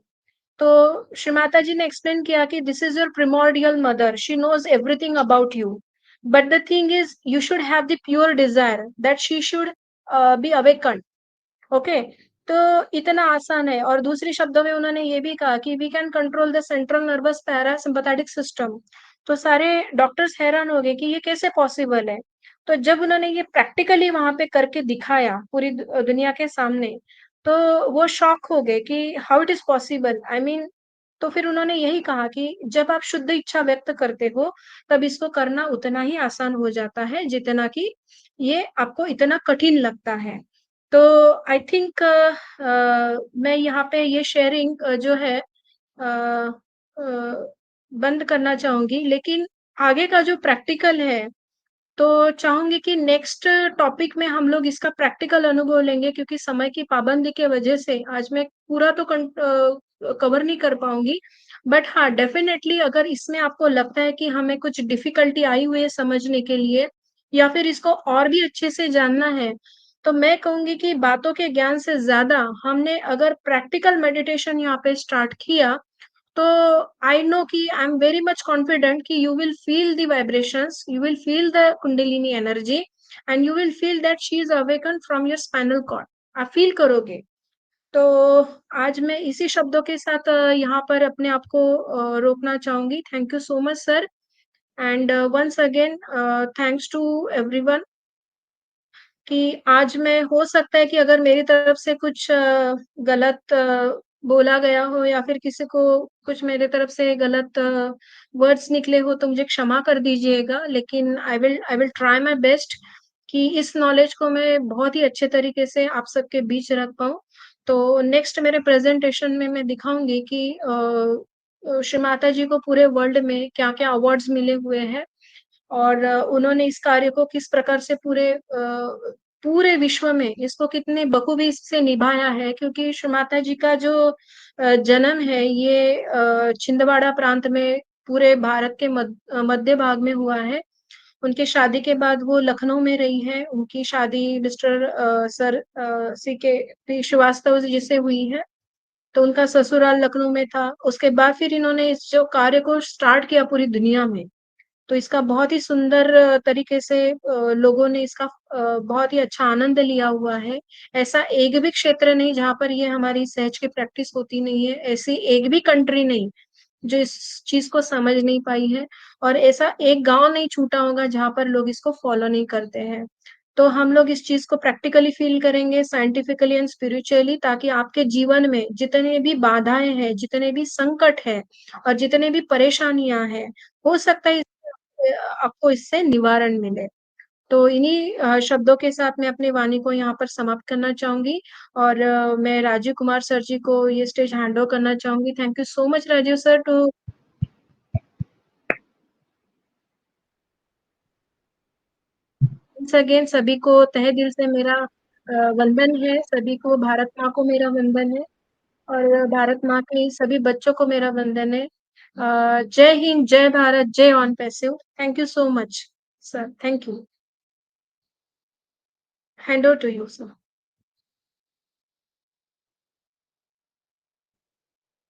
तो श्री माता जी ने एक्सप्लेन किया कि this is your primordial mother, she knows everything about you. But the thing is you should have the pure desire that she should be awakened. Okay, तो इतना आसान है। और दूसरे शब्दों में उन्होंने ये भी कहा कि we can control the central nervous parasympathetic system. तो सारे डॉक्टर्स हैरान हो गए कि ये कैसे पॉसिबल है? तो जब उन्होंने ये प्रैक्टिकली वहाँ पे करके दिखाया पूरी दुनिया के सामने, तो वो शॉक हो गए कि how it is possible? I mean, तो फिर उन्होंने यही कहा कि जब आप शुद्ध इच्छा व्यक्त करते हो, तब इसको करना उतना ही आसान हो जाता है, जितना कि ये आपको इतना कठिन लगता है। तो आई थिंक मैं यहाँ पे ये शेयरिंग जो है बंद करना चाहूँगी, लेकिन आगे का जो प्रैक्टिकल है, तो चाहूँगी कि नेक्स्ट टॉपिक में हम लोग इसका प्रैक्टिकल अनुभव लेंगे, क्योंकि समय की पाबंदी के वजह से आज मैं पूरा तो कवर नहीं कर पाऊँगी। बट हाँ, डेफ़िनेटली अगर इसमें आपको लगता है कि हमें कुछ डिफ़िकल्टी आई हुई है समझने के लिए, या फिर इसको और भी अच्छे से जानना है, तो मैं कहूँगी कि बातों के ज्ञान से ज़्यादा हमने अगर प्रैक्टिकल मेडिटेशन यहाँ पे स्टार्ट किया, तो आई नो कि I am very much confident कि you will feel the vibrations, you will feel the kundalini energy, and you will feel that she is awaken from your spinal cord. आप feel करोगे। तो आज मैं इसी शब्दों के साथ यहाँ पर अपने आप को रोकना चाहूंगी। Thank you so much sir, and once again thanks to everyone कि आज मैं, हो सकता है कि अगर मेरी तरफ से कुछ गलत बोला गया हो, या फिर किसी को कुछ मेरे तरफ से गलत वर्ड्स निकले हो, तो मुझे क्षमा कर दीजिएगा। लेकिन I will try my best कि इस नॉलेज को मैं बहुत ही अच्छे तरीके से आप सबके बीच रख पाऊँ। तो नेक्स्ट मेरे प्रेज़ेंटेशन में मैं दिखाऊँगी कि श्री माता जी को पूरे वर्ल्ड में क्या-क्या अवार्ड्स मिले हुए हैं, और उन्होंने इस कार्य को किस प्रकार से पूरे विश्व में इसको कितने बखूबी से निभाया है। क्योंकि श्री माता जी का जो जन्म है, ये छिंदवाड़ा प्रांत में पूरे भारत के मध्य भाग में हुआ है। उनकी शादी के बाद वो लखनऊ में रही हैं। उनकी शादी mister sir C K P Srivastava ji से हुई है, तो उनका ससुराल लखनऊ में था। उसके बाद फिर इन्होंने इस जो कार्य को स्टार्ट किया पूरी दुनिया में, तो इसका बहुत ही सुंदर तरीके से लोगों ने इसका बहुत ही अच्छा आनंद लिया हुआ है। ऐसा एक भी क्षेत्र नहीं जहाँ पर ये हमारी सहज की प्रैक्टिस होती नहीं है। ऐसी एक भी कंट्री नहीं जो इस चीज़ को समझ नहीं पाई है, और ऐसा एक गाँव नहीं छूटा होगा जहाँ पर लोग इसको फॉलो नहीं करते हैं। तो हम लोग इस चीज़ को प्रैक्टिकली फ़ील करेंगे, साइंटिफिकली एंड स्पिरिचुअली, ताकि आपके जीवन में जितने भी बाधाएँ हैं, जितने भी संकट हैं और जितने भी परेशानियाँ हैं, हो सकता है आपको इससे निवारण मिले। तो इन्हीं शब्दों के साथ मैं अपनी वाणी को यहाँ पर समाप्त करना चाहूँगी, और मैं राजीव कुमार सर जी को ये स्टेज हैंड ओवर करना चाहूँगी। Thank you so much Rajeev sir to once again सभी को तहे दिल से मेरा वंदन है। सभी को, भारत माँ को मेरा वंदन है, और भारत माँ के सभी बच्चों को मेरा वंदन है। जय हिंद, जय भारत, जय ऑन पैसिव। Thank you so much sir, thank you. Hand over to you sir.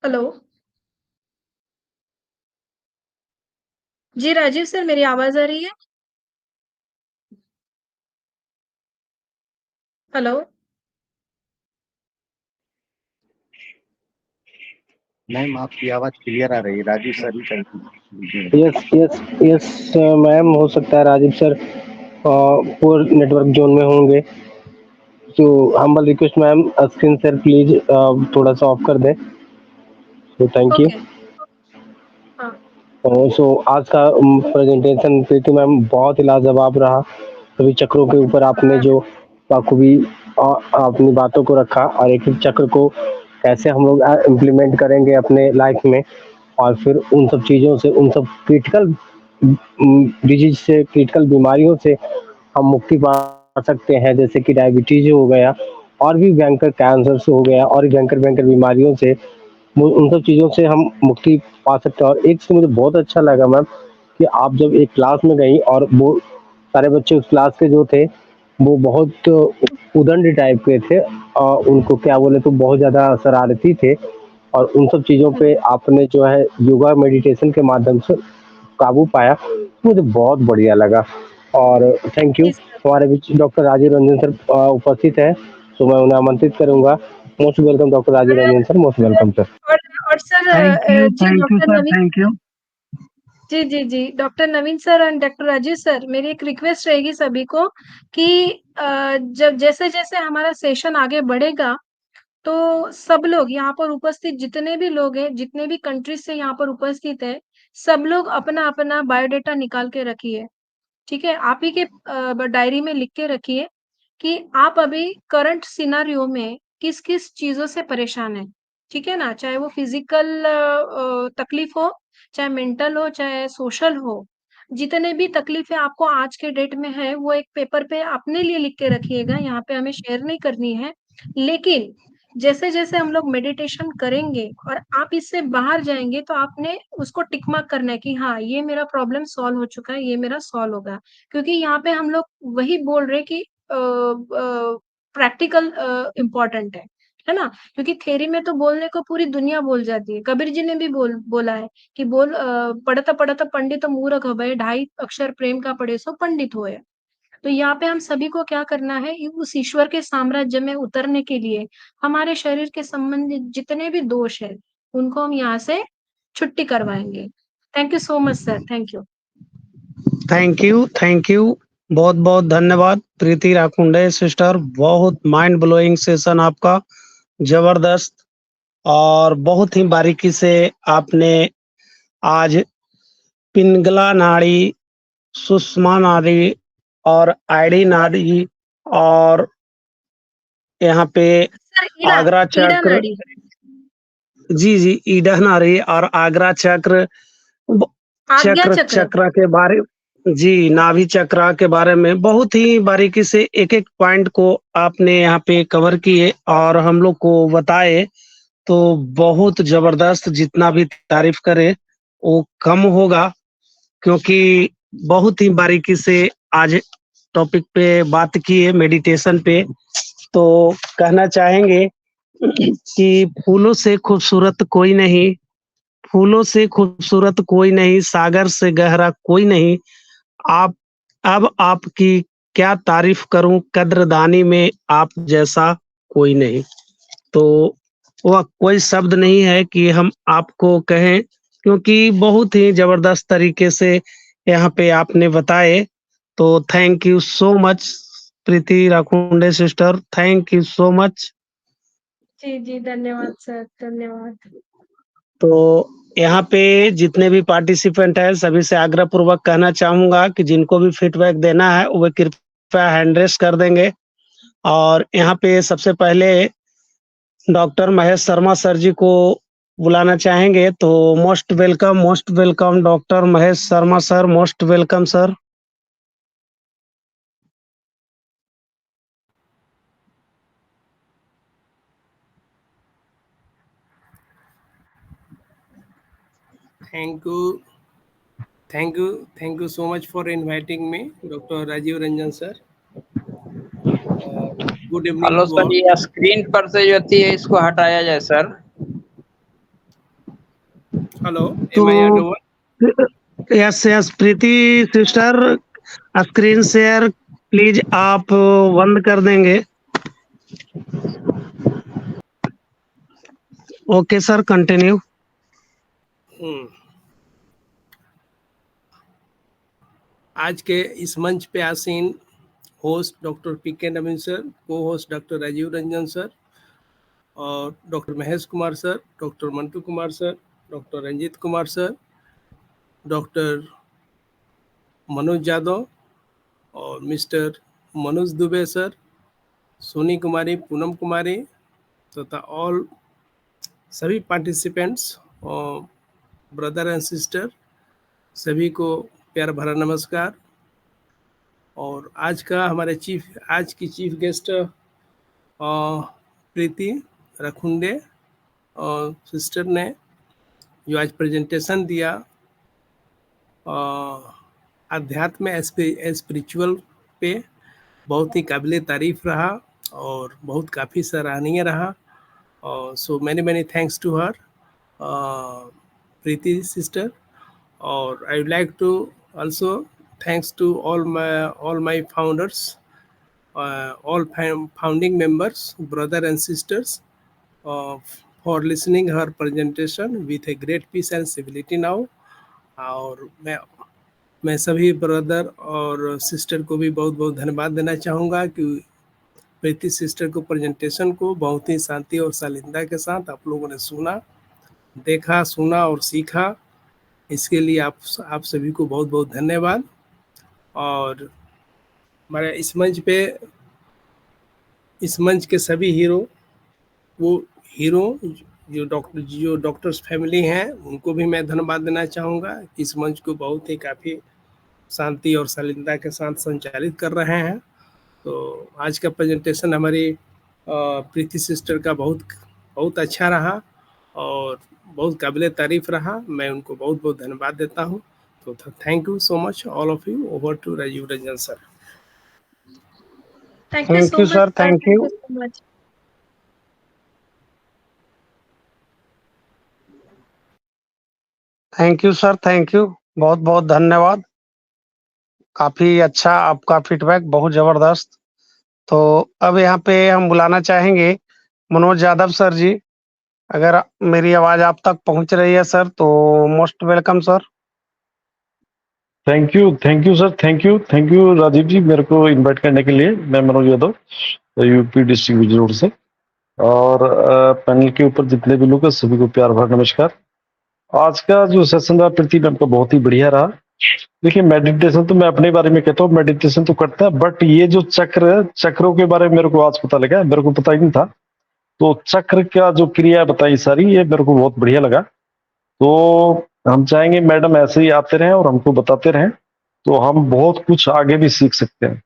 Hello जी, राजीव सर मेरी आवाज़ आ रही है? हेलो? मैम आपकी आवाज क्लियर आ रही है, राजीव सर ही continue. Yes yes yes ma'am, हो सकता है Rajiv sir poor network zone में होंगे, तो humble request ma'am, screen sir please थोड़ा सा ऑफ कर दें, तो थैंक यू। ओके, हाँ। सो आज का प्रेजेंटेशन प्रीति मैम बहुत ही लाजवाब रहा। सभी चक्रों के ऊपर आपने जो बाखूबी अपनी बातों को रखा, और एक एक चक्र को कैसे हम लोग इम्प्लीमेंट करेंगे अपने लाइफ में, और फिर उन सब चीज़ों से, उन सब क्रिटिकल डिजीज से, क्रिटिकल बीमारियों से हम मुक्ति पा सकते हैं, जैसे कि डायबिटीज हो गया और भी भयंकर कैंसर हो गया और भयंकर भयंकर बीमारियों से उन सब चीज़ों से हम मुक्ति पा सकते हैं। और एक से मुझे बहुत अच्छा लगा मैम कि आप जब एक क्लास में गई और वो सारे बच्चे उस क्लास के जो थे वो बहुत उदंड टाइप के थे और उनको क्या बोले तो बहुत ज़्यादा शरारती थे और उन सब चीज़ों पे आपने जो है योगा मेडिटेशन के माध्यम से काबू पाया, मुझे बहुत बढ़िया लगा। और थैंक यू। जी सर। हमारे बीच डॉक्टर राजीव रंजन सर उपस्थित है, तो मैं उन्हें आमंत्रित करूंगा। Most welcome doctor Rajiv Ranjan sir, most welcome sir. और और सर जी thank you doctor sir, Naveen, thank you. जी जी जी doctor Naveen sir and doctor Rajeev sir, मेरी एक रिक्वेस्ट रहेगी सभी को कि जब जैसे जैसे हमारा सेशन आगे बढ़ेगा तो सब लोग यहाँ पर उपस्थित जितने भी लोग हैं, जितने भी कंट्रीज से यहाँ पर उपस्थित है, सब लोग अपना अपना बायोडाटा निकाल के रखिए। ठीक है, आप ही के डायरी में लिख के रखिए कि आप अभी करंट सिनेरियो में किस-किस चीज़ों से परेशान हैं, ठीक है ना? चाहे वो फिज़िकल तकलीफ हो, चाहे मेंटल हो, चाहे सोशल हो, जितने भी तकलीफ़ें आपको आज के डेट में है, वो एक पेपर पे अपने लिए लिख के रखिएगा, यहाँ पे हमें शेयर नहीं करनी है। लेकिन जैसे-जैसे हम लोग मेडिटेशन करेंगे और आप इससे बाहर जाएँगे, तो आपने उसको टिक मार्क करना है कि हाँ, ये मेरा प्रॉब्लम सॉल्व हो चुका है, ये मेरा सॉल्व होगा। क्योंकि यहाँ पे हम लोग वही बोल रहे हैं कि प्रैक्टिकल इम्पोर्टेंट है ना? क्योंकि थ्योरी में तो बोलने को पूरी दुनिया बोल जाती है। कबीर जी ने भी बोला है कि पढ़त-पढ़त पंडित मूरख भय, ढाई अक्षर प्रेम का पढ़े सो पंडित होय। तो यहाँ पे हम सभी को क्या करना है, उस ईश्वर के साम्राज्य में उतरने के लिए हमारे शरीर के संबंधित जितने भी दोष हैं, उनको हम यहाँ से छुट्टी करवाएँगे। Thank you so much sir, thank you. Thank you, thank you. बहुत-बहुत धन्यवाद प्रीति राखुंडे सिस्टर, बहुत माइंड ब्लोइंग सेशन आपका, ज़बरदस्त। और बहुत ही बारीकी से आपने आज पिंगला नाड़ी, सुषमा नाड़ी और आइडी नाड़ी और यहाँ पे सर ईड़ा, आगरा ईड़ा चक्र, नाड़ी। जी, जी, ईडा नाड़ी और आगरा चक्र, ब आज्ञा चक्र चक्र। चक्र के बारे, जी, नाभि चक्र के बारे में बहुत ही बारीकी से एक-एक पॉइंट को आपने यहाँ पे कवर किए और हम लोग को बताए, तो बहुत ज़बरदस्त। जितना भी तारीफ़ करें, वो कम होगा, क्योंकि बहुत ही बारीकी से आज टॉपिक पे बात की है, मेडिटेशन पे। तो कहना चाहेंगे कि फूलों से खूबसूरत कोई नहीं, फूलों से खूबसूरत कोई नहीं, सागर से गहरा कोई नहीं। आप अब आपकी क्या तारीफ़ करूँ, कद्रदानी में आप जैसा कोई नहीं। तो वह कोई शब्द नहीं है कि हम आपको कहें, क्योंकि बहुत ही ज़बरदस्त तरीके से यहाँ पे आपने बताए। तो thank you so much Preeti Rakhunde sister, thank you so much. जी, जी, धन्यवाद सर, धन्यवाद। तो यहाँ पे जितने भी पार्टिसिपेंट हैं, सभी से आग्रह पूर्वक कहना चाहूँगा कि जिनको भी फीडबैक देना है, वो कृपया हैंड रेज़ कर देंगे। और यहाँ पे सबसे पहले डॉक्टर महेश शर्मा सर जी को बुलाना चाहेंगे, तो most welcome doctor Mahesh Sharma sir, most welcome sir. Thank you, thank you so much for inviting me, Dr. Rajiv Ranjan sir. Good evening hello to sir, all. ये स्क्रीन पर से जो होती है इसको हटाया जाए सर। Hello, तो am I audible? Yes yes Preeti sister, screen share please आप बंद कर देंगे। Okay sir, continue. आज के इस मंच पे आसीन होस्ट डॉक्टर पीके Naveen sir, co host doctor Rajiv Ranjan sir और doctor Mahesh Kumar sir, doctor Mantu Kumar sir, doctor Ranjeet Kumar sir, doctor Manoj Yadav और मिस्टर मनोज दुबे सर, सोनी कुमारी, पूनम कुमारी तथा ऑल सभी पार्टिसिपेंट्स और ब्रदर एंड सिस्टर, सभी को प्यार भरा नमस्कार। और आज की चीफ गेस्ट प्रीति रखुंडे सिस्टर ने जो आज प्रेजेंटेशन दिया अध्यात्म स्पिरिचुअल पे, बहुत ही काबिल तारीफ रहा और बहुत काफ़ी सराहनीय रहा। So many thanks to her Preeti sister. और I would like to also thanks to all my founders, all founding members, brother and sisters, for listening her presentation with a great peace and civility now। और मैं सभी brother और sister को भी बहुत बहुत धन्यवाद देना चाहूँगा कि प्रीति सिस्टर को प्रेजेंटेशन को बहुत ही शांति और शालीनता के साथ आप लोगों ने सुना, देखा, सुना और सीखा। इसके लिए आप सभी को बहुत बहुत धन्यवाद। और हमारे इस मंच के सभी हीरो जो डॉक्टर्स फैमिली हैं, उनको भी मैं धन्यवाद देना चाहूँगा। इस मंच को बहुत ही काफ़ी शांति और शालीनता के साथ संचालित कर रहे हैं। तो आज का प्रेजेंटेशन हमारी प्रीति सिस्टर का बहुत अच्छा रहा और बहुत काबिल तारीफ रहा। मैं उनको बहुत बहुत धन्यवाद देता हूँ। तो thank you so much all of you. Over to Rajeev Ranjan sir. Thank you so much, sir. Thank you. so much. Thank you sir, thank you, बहुत बहुत धन्यवाद। काफी अच्छा आपका फीडबैक, बहुत जबरदस्त। तो अब यहाँ पे हम बुलाना चाहेंगे मनोज यादव सर जी। अगर मेरी आवाज आप तक पहुंच रही है सर तो most welcome sir. Thank you sir, thank you Rajiv ji, मेरे को इनवाइट करने के लिए। मैं मनोज यादव, यूपी डिस्ट्रिक्ट विजयनगर से। और पैनल के ऊपर जितने भी लोग हैं सभी को प्यार भरा नमस्कार। आज का जो सेशन रहा प्रीति मैम का बहुत ही बढ़िया रहा। देखिए, मेडिटेशन तो मैं अपने बारे में कहता हूँ, मेडिटेशन तो करता है, बट ये जो चक्रों के बारे में मेरे को आज पता लगा, मेरे को पता ही नहीं था। तो चक्र का जो क्रिया बताई सारी, ये मेरे को बहुत बढ़िया लगा। तो हम चाहेंगे मैडम ऐसे ही आते रहें और हमको बताते रहें, तो हम बहुत कुछ आगे भी सीख सकते हैं।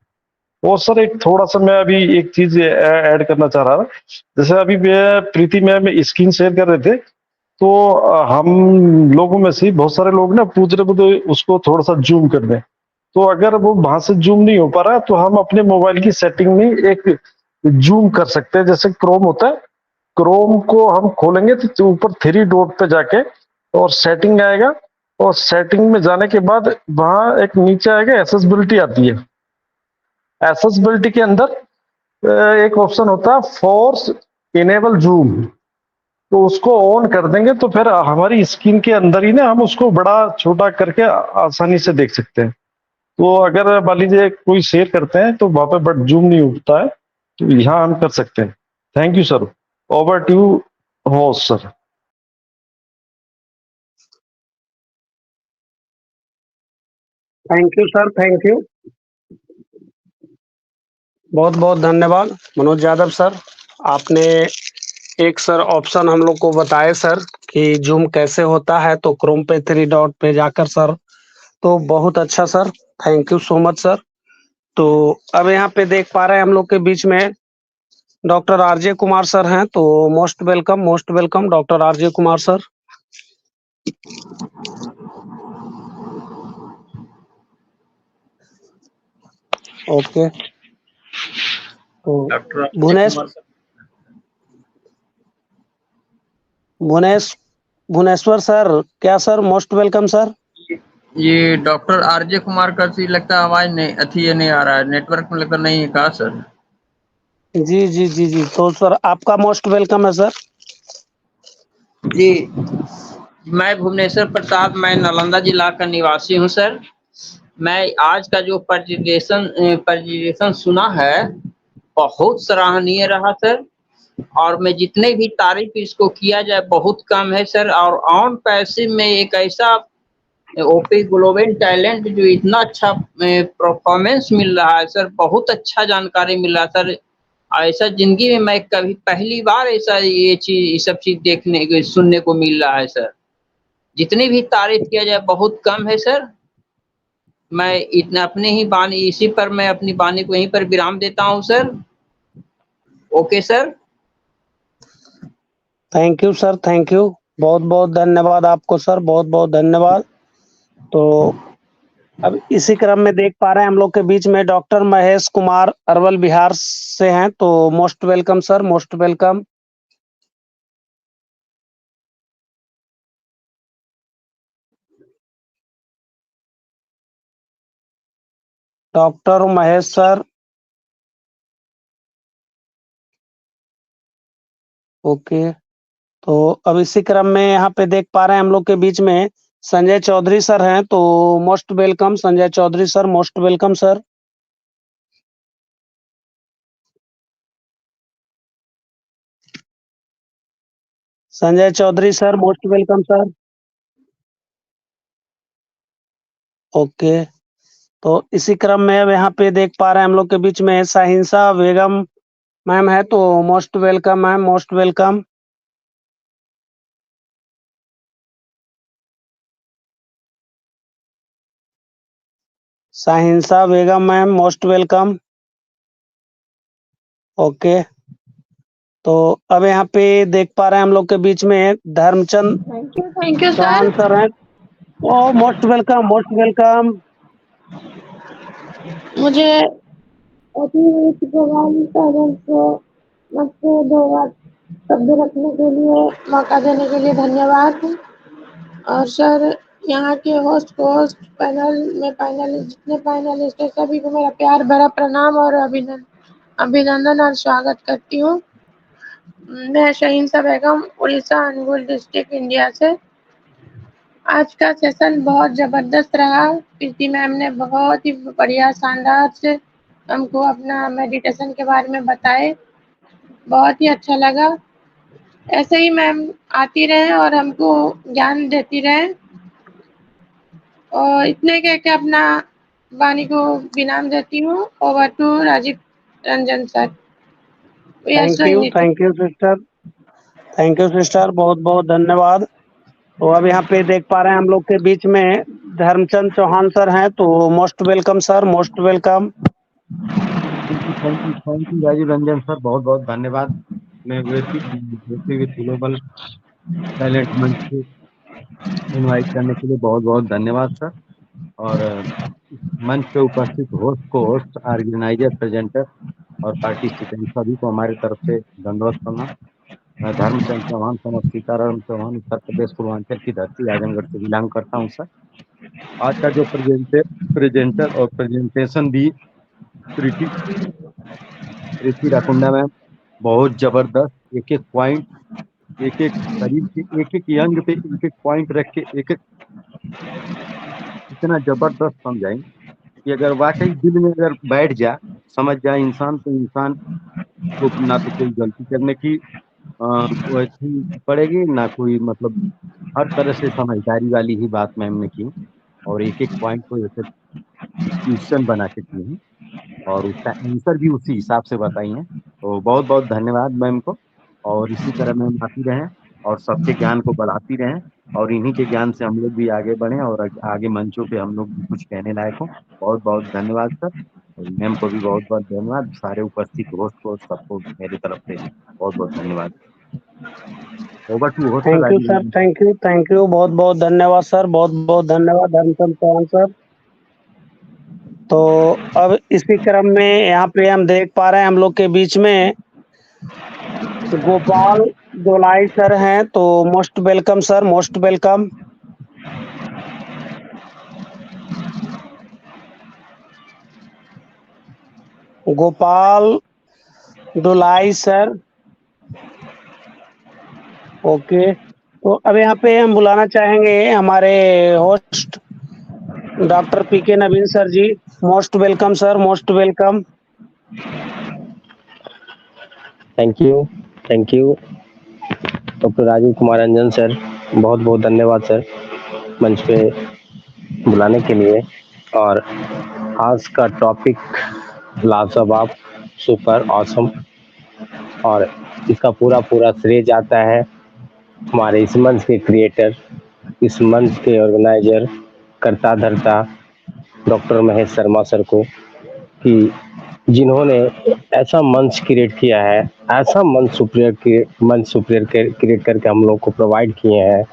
और सर एक थोड़ा सा मैं अभी एक चीज ऐड करना चाह रहा था। जैसे अभी प्रीति मैम स्क्रीन शेयर कर रहे थे, तो हम लोगों में से बहुत सारे लोग ना पूछ रहे थे उसको थोड़ा सा जूम कर दें। तो अगर वो वहां से जूम नहीं हो पा रहा तो हम अपने मोबाइल की सेटिंग में एक जूम कर सकते हैं। जैसे क्रोम होता है, क्रोम को हम खोलेंगे तो ऊपर 3 डॉट पे जाके और सेटिंग आएगा, और सेटिंग में जाने के बाद वहां एक नीचे आएगा एक्सेसिबिलिटी आती है। एक्सेसिबिलिटी के अंदर एक ऑप्शन होता है फोर्स इनेबल जूम, तो उसको ऑन कर देंगे तो फिर हमारी स्क्रीन के अंदर ही ना हम उसको बड़ा छोटा करके आसानी से देख सकते हैं। तो अगर मान लीजिए कोई शेयर करते हैं तो वहां पे बट जूम नहीं होता है, तो यहाँ हम कर सकते हैं। Thank you sir. Over to host sir. Thank you sir, thank you, बहुत बहुत धन्यवाद मनोज यादव सर। आपने एक सर ऑप्शन हम लोग को बताए सर कि जूम कैसे होता है, तो क्रोम पे 3 डॉट पे जाकर सर, तो बहुत अच्छा sir, thank you so much sir. तो अब यहाँ पे देख पा रहे हैं हम लोग के बीच में डॉक्टर आरजे कुमार सर हैं, तो most welcome doctor RJ Kumar sir. Okay, तो भुवनेश्वर सर, क्या सर? Most welcome sir. ये डॉक्टर आरजे कुमार का सी लगता है आवाज नहीं ये नहीं आ रहा है, नेटवर्क में लगता नहीं है कहा सर? जी, तो सर आपका मोस्ट वेलकम है सर। जी, मैं भुवनेश्वर प्रसाद, मैं नालंदा जिला का निवासी हूं सर। मैं आज का जो प्रेजेंटेशन सुना है बहुत सराहनीय रहा सर, और मैं जितने भी तारीफ इसको किया जाए बहुत कम है सर। और ऑन पैसिव में एक ऐसा ओपी ग्लोबल टैलेंट जो इतना अच्छा परफॉर्मेंस मिल रहा है सर, बहुत अच्छा जानकारी मिल रहा है सर। ऐसा जिंदगी में मैं कभी पहली बार ऐसा ये सब चीज देखने सुनने को मिल रहा है सर। जितनी भी तारीफ किया जाए बहुत कम है सर। मैं इतना अपने ही वाणी इसी पर मैं अपनी वाणी को यहीं पर विराम देता हूँ sir. Okay sir. Thank you sir, thank you, बहुत बहुत धन्यवाद आपको सर, बहुत बहुत धन्यवाद। तो अब इसी क्रम में देख पा रहे हैं हम लोग के बीच में डॉक्टर महेश कुमार अरवल बिहार से हैं, तो most welcome sir, most welcome. Doctor Mahesh sir, okay. तो अब इसी क्रम में यहाँ पे देख पा रहे हैं हम लोग के बीच में संजय चौधरी सर हैं, तो most welcome Sanjay Chaudhary sir, most welcome sir. Sanjay Chaudhary sir, most welcome sir. Okay. तो इसी क्रम में अब यहाँ पे देख पा रहे हैं हम लोग के बीच में साहिंसा बेगम मैम है, तो most welcome ma'am, most welcome. साहिंसा Begum ma'am, most welcome. Okay. तो अब यहाँ पे देख पा रहे हैं हम लोग के बीच में Dharmchand thank you Chauhan sir. Sir हैं, oh most welcome, most welcome. मुझे अतिरिक्त प्रभावी साधन को मुझसे 2 बार शब्द रखने के लिए मौका देने के लिए धन्यवाद। और सर यहाँ के होस्ट पैनल जितने पैनलिस्ट हैं सभी को मेरा प्यार भरा प्रणाम और अभिनंदन और स्वागत करती हूँ। मैं शहींसा बेगम, उड़ीसा, अनुगुल डिस्ट्रिक्ट, इंडिया से। आज का सेशन बहुत ज़बरदस्त रहा। प्रीति मैम ने बहुत ही बढ़िया शानदार से हमको अपना मेडिटेशन के बारे में बताए, बहुत ही अच्छा लगा। ऐसे ही मैम आती रहें और हमको ज्ञान देती रहें। और इतने कह के अपना वाणी को विराम देती हूँ। Over to Rajeev Ranjan sir. Thank you sister, thank you sister, बहुत बहुत धन्यवाद। तो अब यहाँ पे देख पा रहे हैं हम लोग के बीच में धर्मचंद चौहान सर हैं, तो most welcome sir, most welcome. Thank you Rajeev Ranjan sir, बहुत बहुत धन्यवाद। मैं ग्लोबल टैलेंट मंच को इनवाइट करने के लिए बहुत बहुत धन्यवाद सर। और मंच पे उपस्थित होस्ट, ऑर्गेनाइजर, प्रेजेंटर और पार्टिसिपेंट सभी को हमारी तरफ से धन्यवाद करना। मैं धर्मचंद चौहान, सन ऑफ सीताराम चौहान, उत्तर प्रदेश पूर्वांचल की धरती आजमगढ़ से बिलोंग करता हूँ सर। आज का जो प्रेजेंटर और प्रेजेंटेशन दी प्रीति राकुंडा मैम, बहुत जबरदस्त। एक एक पॉइंट, एक एक शरीर के एक एक अंग पे एक एक पॉइंट रख के एक एक इतना जबरदस्त समझाई कि अगर वाकई दिल में अगर बैठ जाए, समझ जाए इंसान, तो इंसान को ना तो कोई गलती करने की वैसी पड़ेगी, ना कोई मतलब हर तरह से समझदारी वाली ही बात मैम ने की। और एक एक पॉइंट को जैसे क्वेश्चन बना के की है और उसका आंसर भी उसी हिसाब से बताई हैं। तो बहुत बहुत धन्यवाद मैम को। और इसी तरह मैम आती रहें और सबके ज्ञान को बढ़ाती रहें और इन्हीं के ज्ञान से हम लोग भी आगे बढ़ें और आगे मंचों पे हम लोग भी कुछ कहने लायक हों। बहुत बहुत धन्यवाद सर। और मैम को भी बहुत बहुत धन्यवाद। सारे उपस्थित होस्ट को सबको मेरी तरफ से बहुत बहुत धन्यवाद। Over to host thank you sir, thank you, बहुत बहुत धन्यवाद सर, बहुत बहुत धन्यवाद धर्मचंद चौहान सर। तो अब इसी क्रम में यहाँ पे हम देख पा रहे हैं हम लोग के बीच में गोपाल दोलाई सर हैं, तो most welcome sir, most welcome. Gopal Dolai sir, okay. तो अब यहाँ पे हम बुलाना चाहेंगे हमारे host doctor PK Naveen sir ji, most welcome sir, most welcome. Thank you doctor Rajeev Kumar Ranjan sir, बहुत बहुत धन्यवाद सर मंच पे बुलाने के लिए। और आज का टॉपिक लाजवाब, सुपर ऑसम, और इसका पूरा श्रेय जाता है हमारे इस मंच के क्रिएटर, इस मंच के ऑर्गेनाइजर, कर्ता धर्ता डॉक्टर महेश शर्मा सर को कि जिन्होंने ऐसा मंच क्रिएट किया है, ऐसा मंच सुप्रियर क्रिएट करके हम लोग को प्रोवाइड किए हैं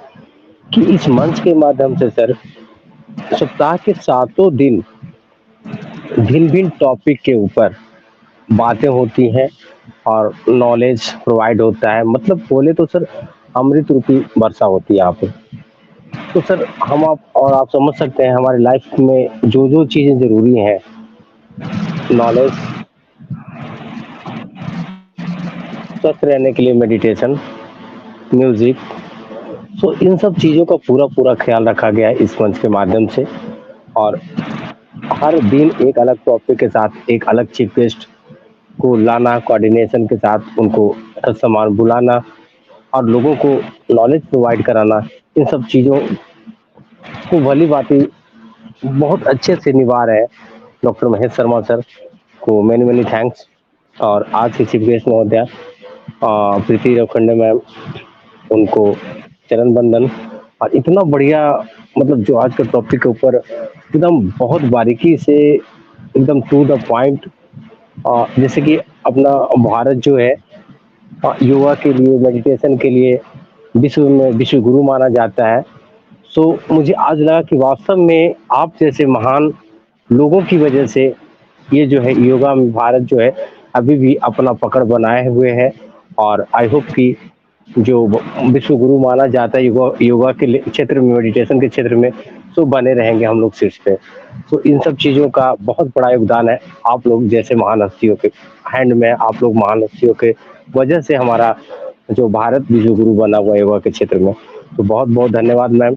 कि इस मंच के माध्यम से सर सप्ताह के सातों दिन भिन्न-भिन्न टॉपिक के ऊपर बातें होती हैं और नॉलेज प्रोवाइड होता है। मतलब बोले तो सर अमृत रूपी वर्षा होती है यहाँ पे। तो सर आप समझ सकते हैं हमारी लाइफ में जो-जो चीज़ें ज़रूरी हैं, नॉलेज, स्वस्थ रहने के लिए मेडिटेशन, म्यूज़िक, सो इन सब चीज़ों का पूरा-पूरा ख़्याल रखा गया है इस मंच के माध्यम से। और हर दिन एक अलग टॉपिक के साथ एक अलग चीफ गेस्ट को लाना, कोऑर्डिनेशन के साथ उनको समान बुलाना और लोगों को नॉलेज प्रोवाइड कराना, इन सब चीज़ों को भली-भाँति बहुत अच्छे से निभा रहे हैं डॉक्टर महेश शर्मा सर को मेनी थैंक्स। और आज के चीफ गेस्ट महोदया प्रीति रखंडे मैम, उनको चरण बंदन। और इतना बढ़िया मतलब जो आज के टॉपिक के ऊपर एकदम बहुत बारीकी से एकदम टू द पॉइंट, जैसे कि अपना भारत जो है योगा के लिए, मेडिटेशन के लिए विश्व में विश्व गुरु माना जाता है। सो मुझे आज लगा कि वास्तव में आप जैसे महान लोगों की वजह से ये जो है योगा में भारत जो है अभी भी अपना पकड़ बनाए हुए है। और आई होप कि जो विश्व गुरु माना जाता है योगा के क्षेत्र में, मेडिटेशन के क्षेत्र में, सो बने रहेंगे हम लोग शीर्ष पे। तो इन सब चीज़ों का बहुत बड़ा योगदान है आप लोग जैसे महान हस्तियों के हैंड में। आप लोग महान हस्तियों के वजह से हमारा जो भारत विश्व गुरु बना हुआ है योगा के क्षेत्र में। तो बहुत बहुत धन्यवाद मैम।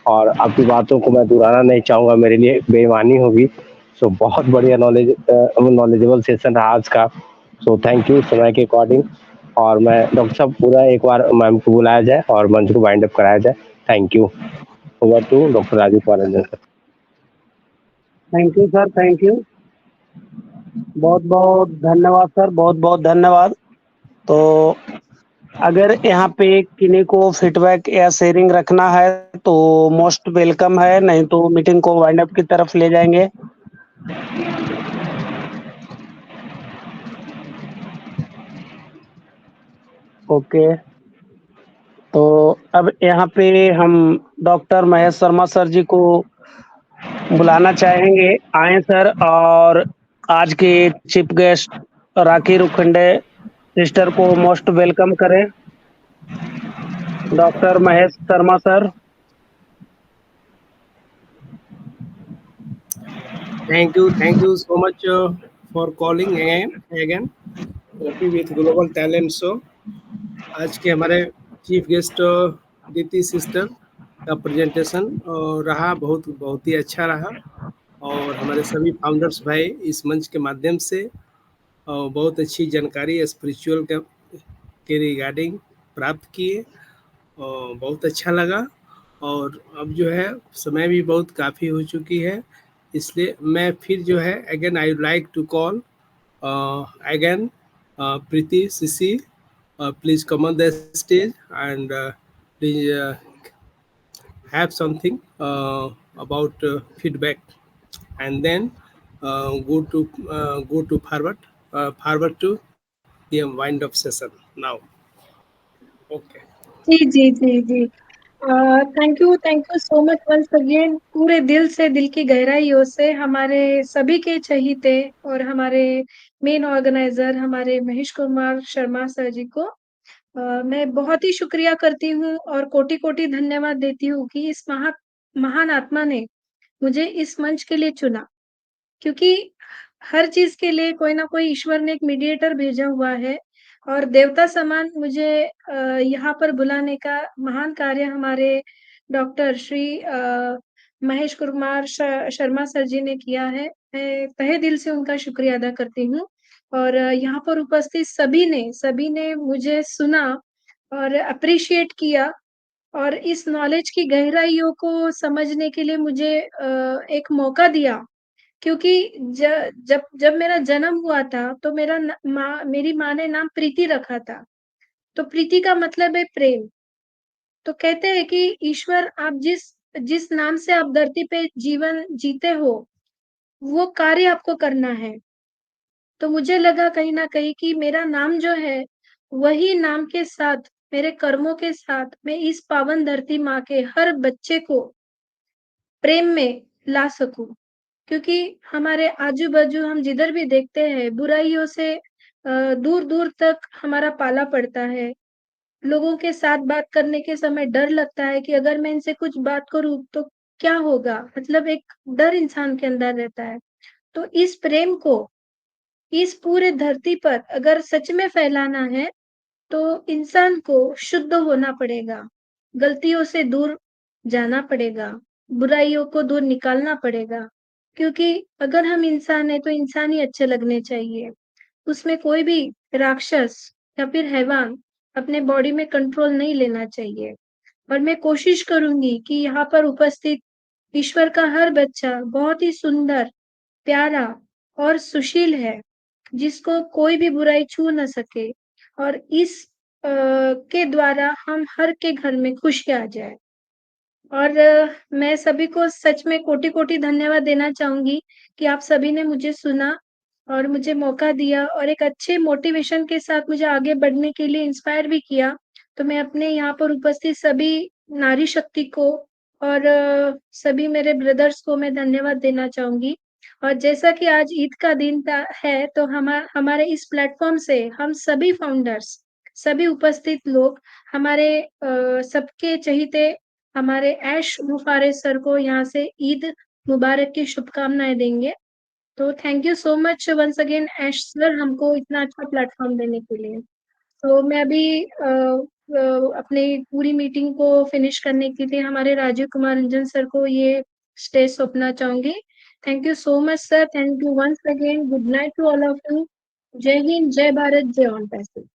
और आपकी बातों को मैं दोहराना नहीं चाहूँगा, मेरे लिए बेईमानी होगी। सो बहुत बढ़िया नॉलेजेबल सेशन रहा आज का। सो थैंक यू समय के अकॉर्डिंग। और मैं डॉक्टर साहब पूरा एक बार मैम को बुलाया जाए और मंच को वाइंड अप कराया जाए। Thank you. Over to doctor Rajeev Kumar Ranjan sir. Thank you sir, thank you. बहुत बहुत धन्यवाद सर, बहुत बहुत धन्यवाद। तो अगर यहाँ पे किन्हीं को फीडबैक या शेयरिंग रखना है तो मोस्ट वेलकम है, नहीं तो मीटिंग को वाइंड अप की तरफ ले जाएंगे। ओके, तो अब यहाँ पे हम डॉक्टर महेश शर्मा सर जी को बुलाना चाहेंगे। आए सर, और आज के चीफ गेस्ट राखी रुखंडे सिस्टर को मोस्ट वेलकम करें। Doctor Mahesh Sharma sir. Thank you so much for calling again OP with Global Talent Show। आज के हमारे चीफ गेस्ट दीति सिस्टर का प्रेजेंटेशन रहा बहुत ही अच्छा रहा। और हमारे सभी फाउंडर्स भाई इस मंच के माध्यम से बहुत अच्छी जानकारी स्पिरिचुअल के रिगार्डिंग प्राप्त किए और बहुत अच्छा लगा। और अब जो है समय भी बहुत काफ़ी हो चुकी है, इसलिए मैं फिर जो है again I would like to call again Preeti सिसी, please come on the stage and please have something about feedback, and then go to forward to the wind up session now। Okay। जी। Thank you so much once again. पूरे दिल से, दिल की गहराइयों से हमारे सभी के चहीते और हमारे मेन ऑर्गेनाइजर हमारे महेश कुमार शर्मा सर जी को मैं बहुत ही शुक्रिया करती हूँ और कोटि-कोटि धन्यवाद देती हूँ कि इस महान आत्मा ने मुझे इस मंच के लिए चुना। क्योंकि हर चीज़ के लिए कोई ना कोई ईश्वर ने एक मीडिएटर भेजा हुआ है और देवता समान मुझे यहाँ पर बुलाने का महान कार्य हमारे डॉक्टर श्री महेश कुमार शर्मा सर जी ने किया है। मैं तहे दिल से उनका शुक्रिया अदा करती हूँ। और यहाँ पर उपस्थित सभी ने मुझे सुना और एप्रिशिएट किया और इस नॉलेज की गहराइयों को समझने के लिए मुझे एक मौका दिया। क्योंकि जब मेरा जन्म हुआ था तो मेरी माँ ने नाम प्रीति रखा था। तो प्रीति का मतलब है प्रेम। तो कहते हैं कि ईश्वर आप जिस नाम से आप धरती पे जीवन जीते हो, वो कार्य आपको करना है। तो मुझे लगा कहीं न कहीं कि मेरा नाम जो है, वही नाम के साथ, मेरे कर्मों के साथ मैं इस पावन धरती माँ के हर बच्चे को प्रेम में ला सकूँ। क्योंकि हमारे आजू-बाजू हम जिधर भी देखते हैं, बुराइयों से दूर-दूर तक हमारा पाला पड़ता है। लोगों के साथ बात करने के समय डर लगता है कि अगर मैं इनसे कुछ बात करूँ तो क्या होगा? मतलब एक डर इंसान के अंदर रहता है। तो इस प्रेम को इस पूरे धरती पर अगर सच में फैलाना है, तो इंसान को शुद्ध होना पड़ेगा, गलतियों से दूर जाना पड़ेगा, बुराइयों को दूर निकालना पड़ेगा। क्योंकि अगर हम इंसान हैं, तो इंसान ही अच्छे लगने चाहिए। उसमें कोई भी राक्षस या फिर हैवान अपने बॉडी में कंट्रोल नहीं लेना चाहिए। और मैं कोशिश करूँगी कि यहाँ पर उपस्थित ईश्वर का हर बच्चा बहुत ही सुंदर, प्यारा और सुशील है, जिसको कोई भी बुराई छू ना सके और इस के द्वारा हम हर के घर में खुशी आ जाए। और मैं सभी को सच में कोटि-कोटि धन्यवाद देना चाहूँगी कि आप सभी ने मुझे सुना और मुझे मौका दिया और एक अच्छे मोटिवेशन के साथ मुझे आगे बढ़ने के लिए इंस्पायर भी किया। तो मैं अपने यहाँ पर उपस्थित सभी नारी शक्ति को और सभी मेरे ब्रदर्स को मैं धन्यवाद देना चाहूँगी। और जैसा कि आज ईद का दिन है, तो हमारे इस प्लेटफ़ॉर्म से हम सभी फाउंडर्स, सभी उपस्थित लोग हमारे सबके चहीते हमारे ऐश मुफारे सर को यहाँ से ईद मुबारक की शुभकामनाएँ देंगे। तो thank you so much once again Ash sir हमको इतना अच्छा प्लेटफ़ॉर्म देने के लिए। तो मैं अभी अपनी पूरी मीटिंग को फिनिश करने के लिए हमारे राजीव कुमार रंजन सर को ये स्टेज सौंपना चाहूँगी। Thank you so much sir, thank you once again, good night to all of you. जय हिंद, जय भारत, जय ऑन पैसेज।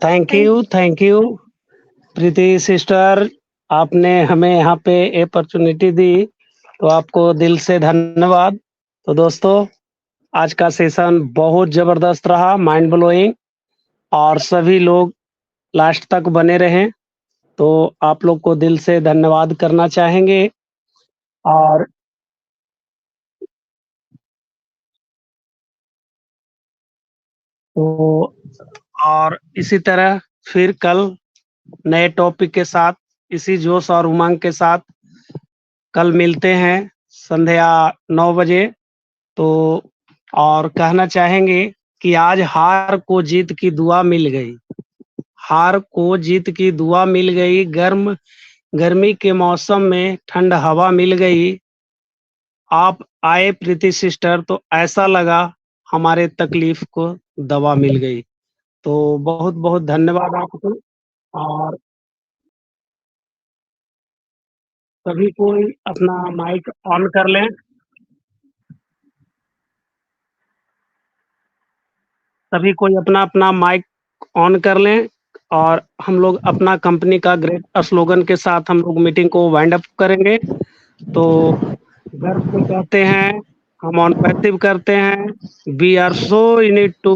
थैंक यू प्रीति सिस्टर, आपने हमें यहाँ पे अपॉर्चुनिटी दी, तो आपको दिल से धन्यवाद। तो दोस्तों, आज का सेशन बहुत जबरदस्त रहा, माइंड ब्लोइंग, और सभी लोग लास्ट तक बने रहें, तो आप लोग को दिल से धन्यवाद करना चाहेंगे। और तो और इसी तरह फिर कल नए टॉपिक के साथ, इसी जोश और उमंग के साथ कल मिलते हैं संध्या 9 बजे। तो और कहना चाहेंगे कि आज हार को जीत की दुआ मिल गई, हार को जीत की दुआ मिल गई, गर्मी के मौसम में ठंड हवा मिल गई। आप आए प्रीति सिस्टर, तो ऐसा लगा हमारे तकलीफ को दवा मिल गई। तो बहुत बहुत धन्यवाद आपको। और सभी कोई अपना माइक ऑन कर लें। सभी कोई अपना अपना माइक ऑन कर लें और हम लोग अपना कंपनी का ग्रेट स्लोगन के साथ हम लोग मीटिंग को वाइंड अप करेंगे। तो गर्व से कहते हैं, हम ऑन पैसिव करते हैं, we are so in it to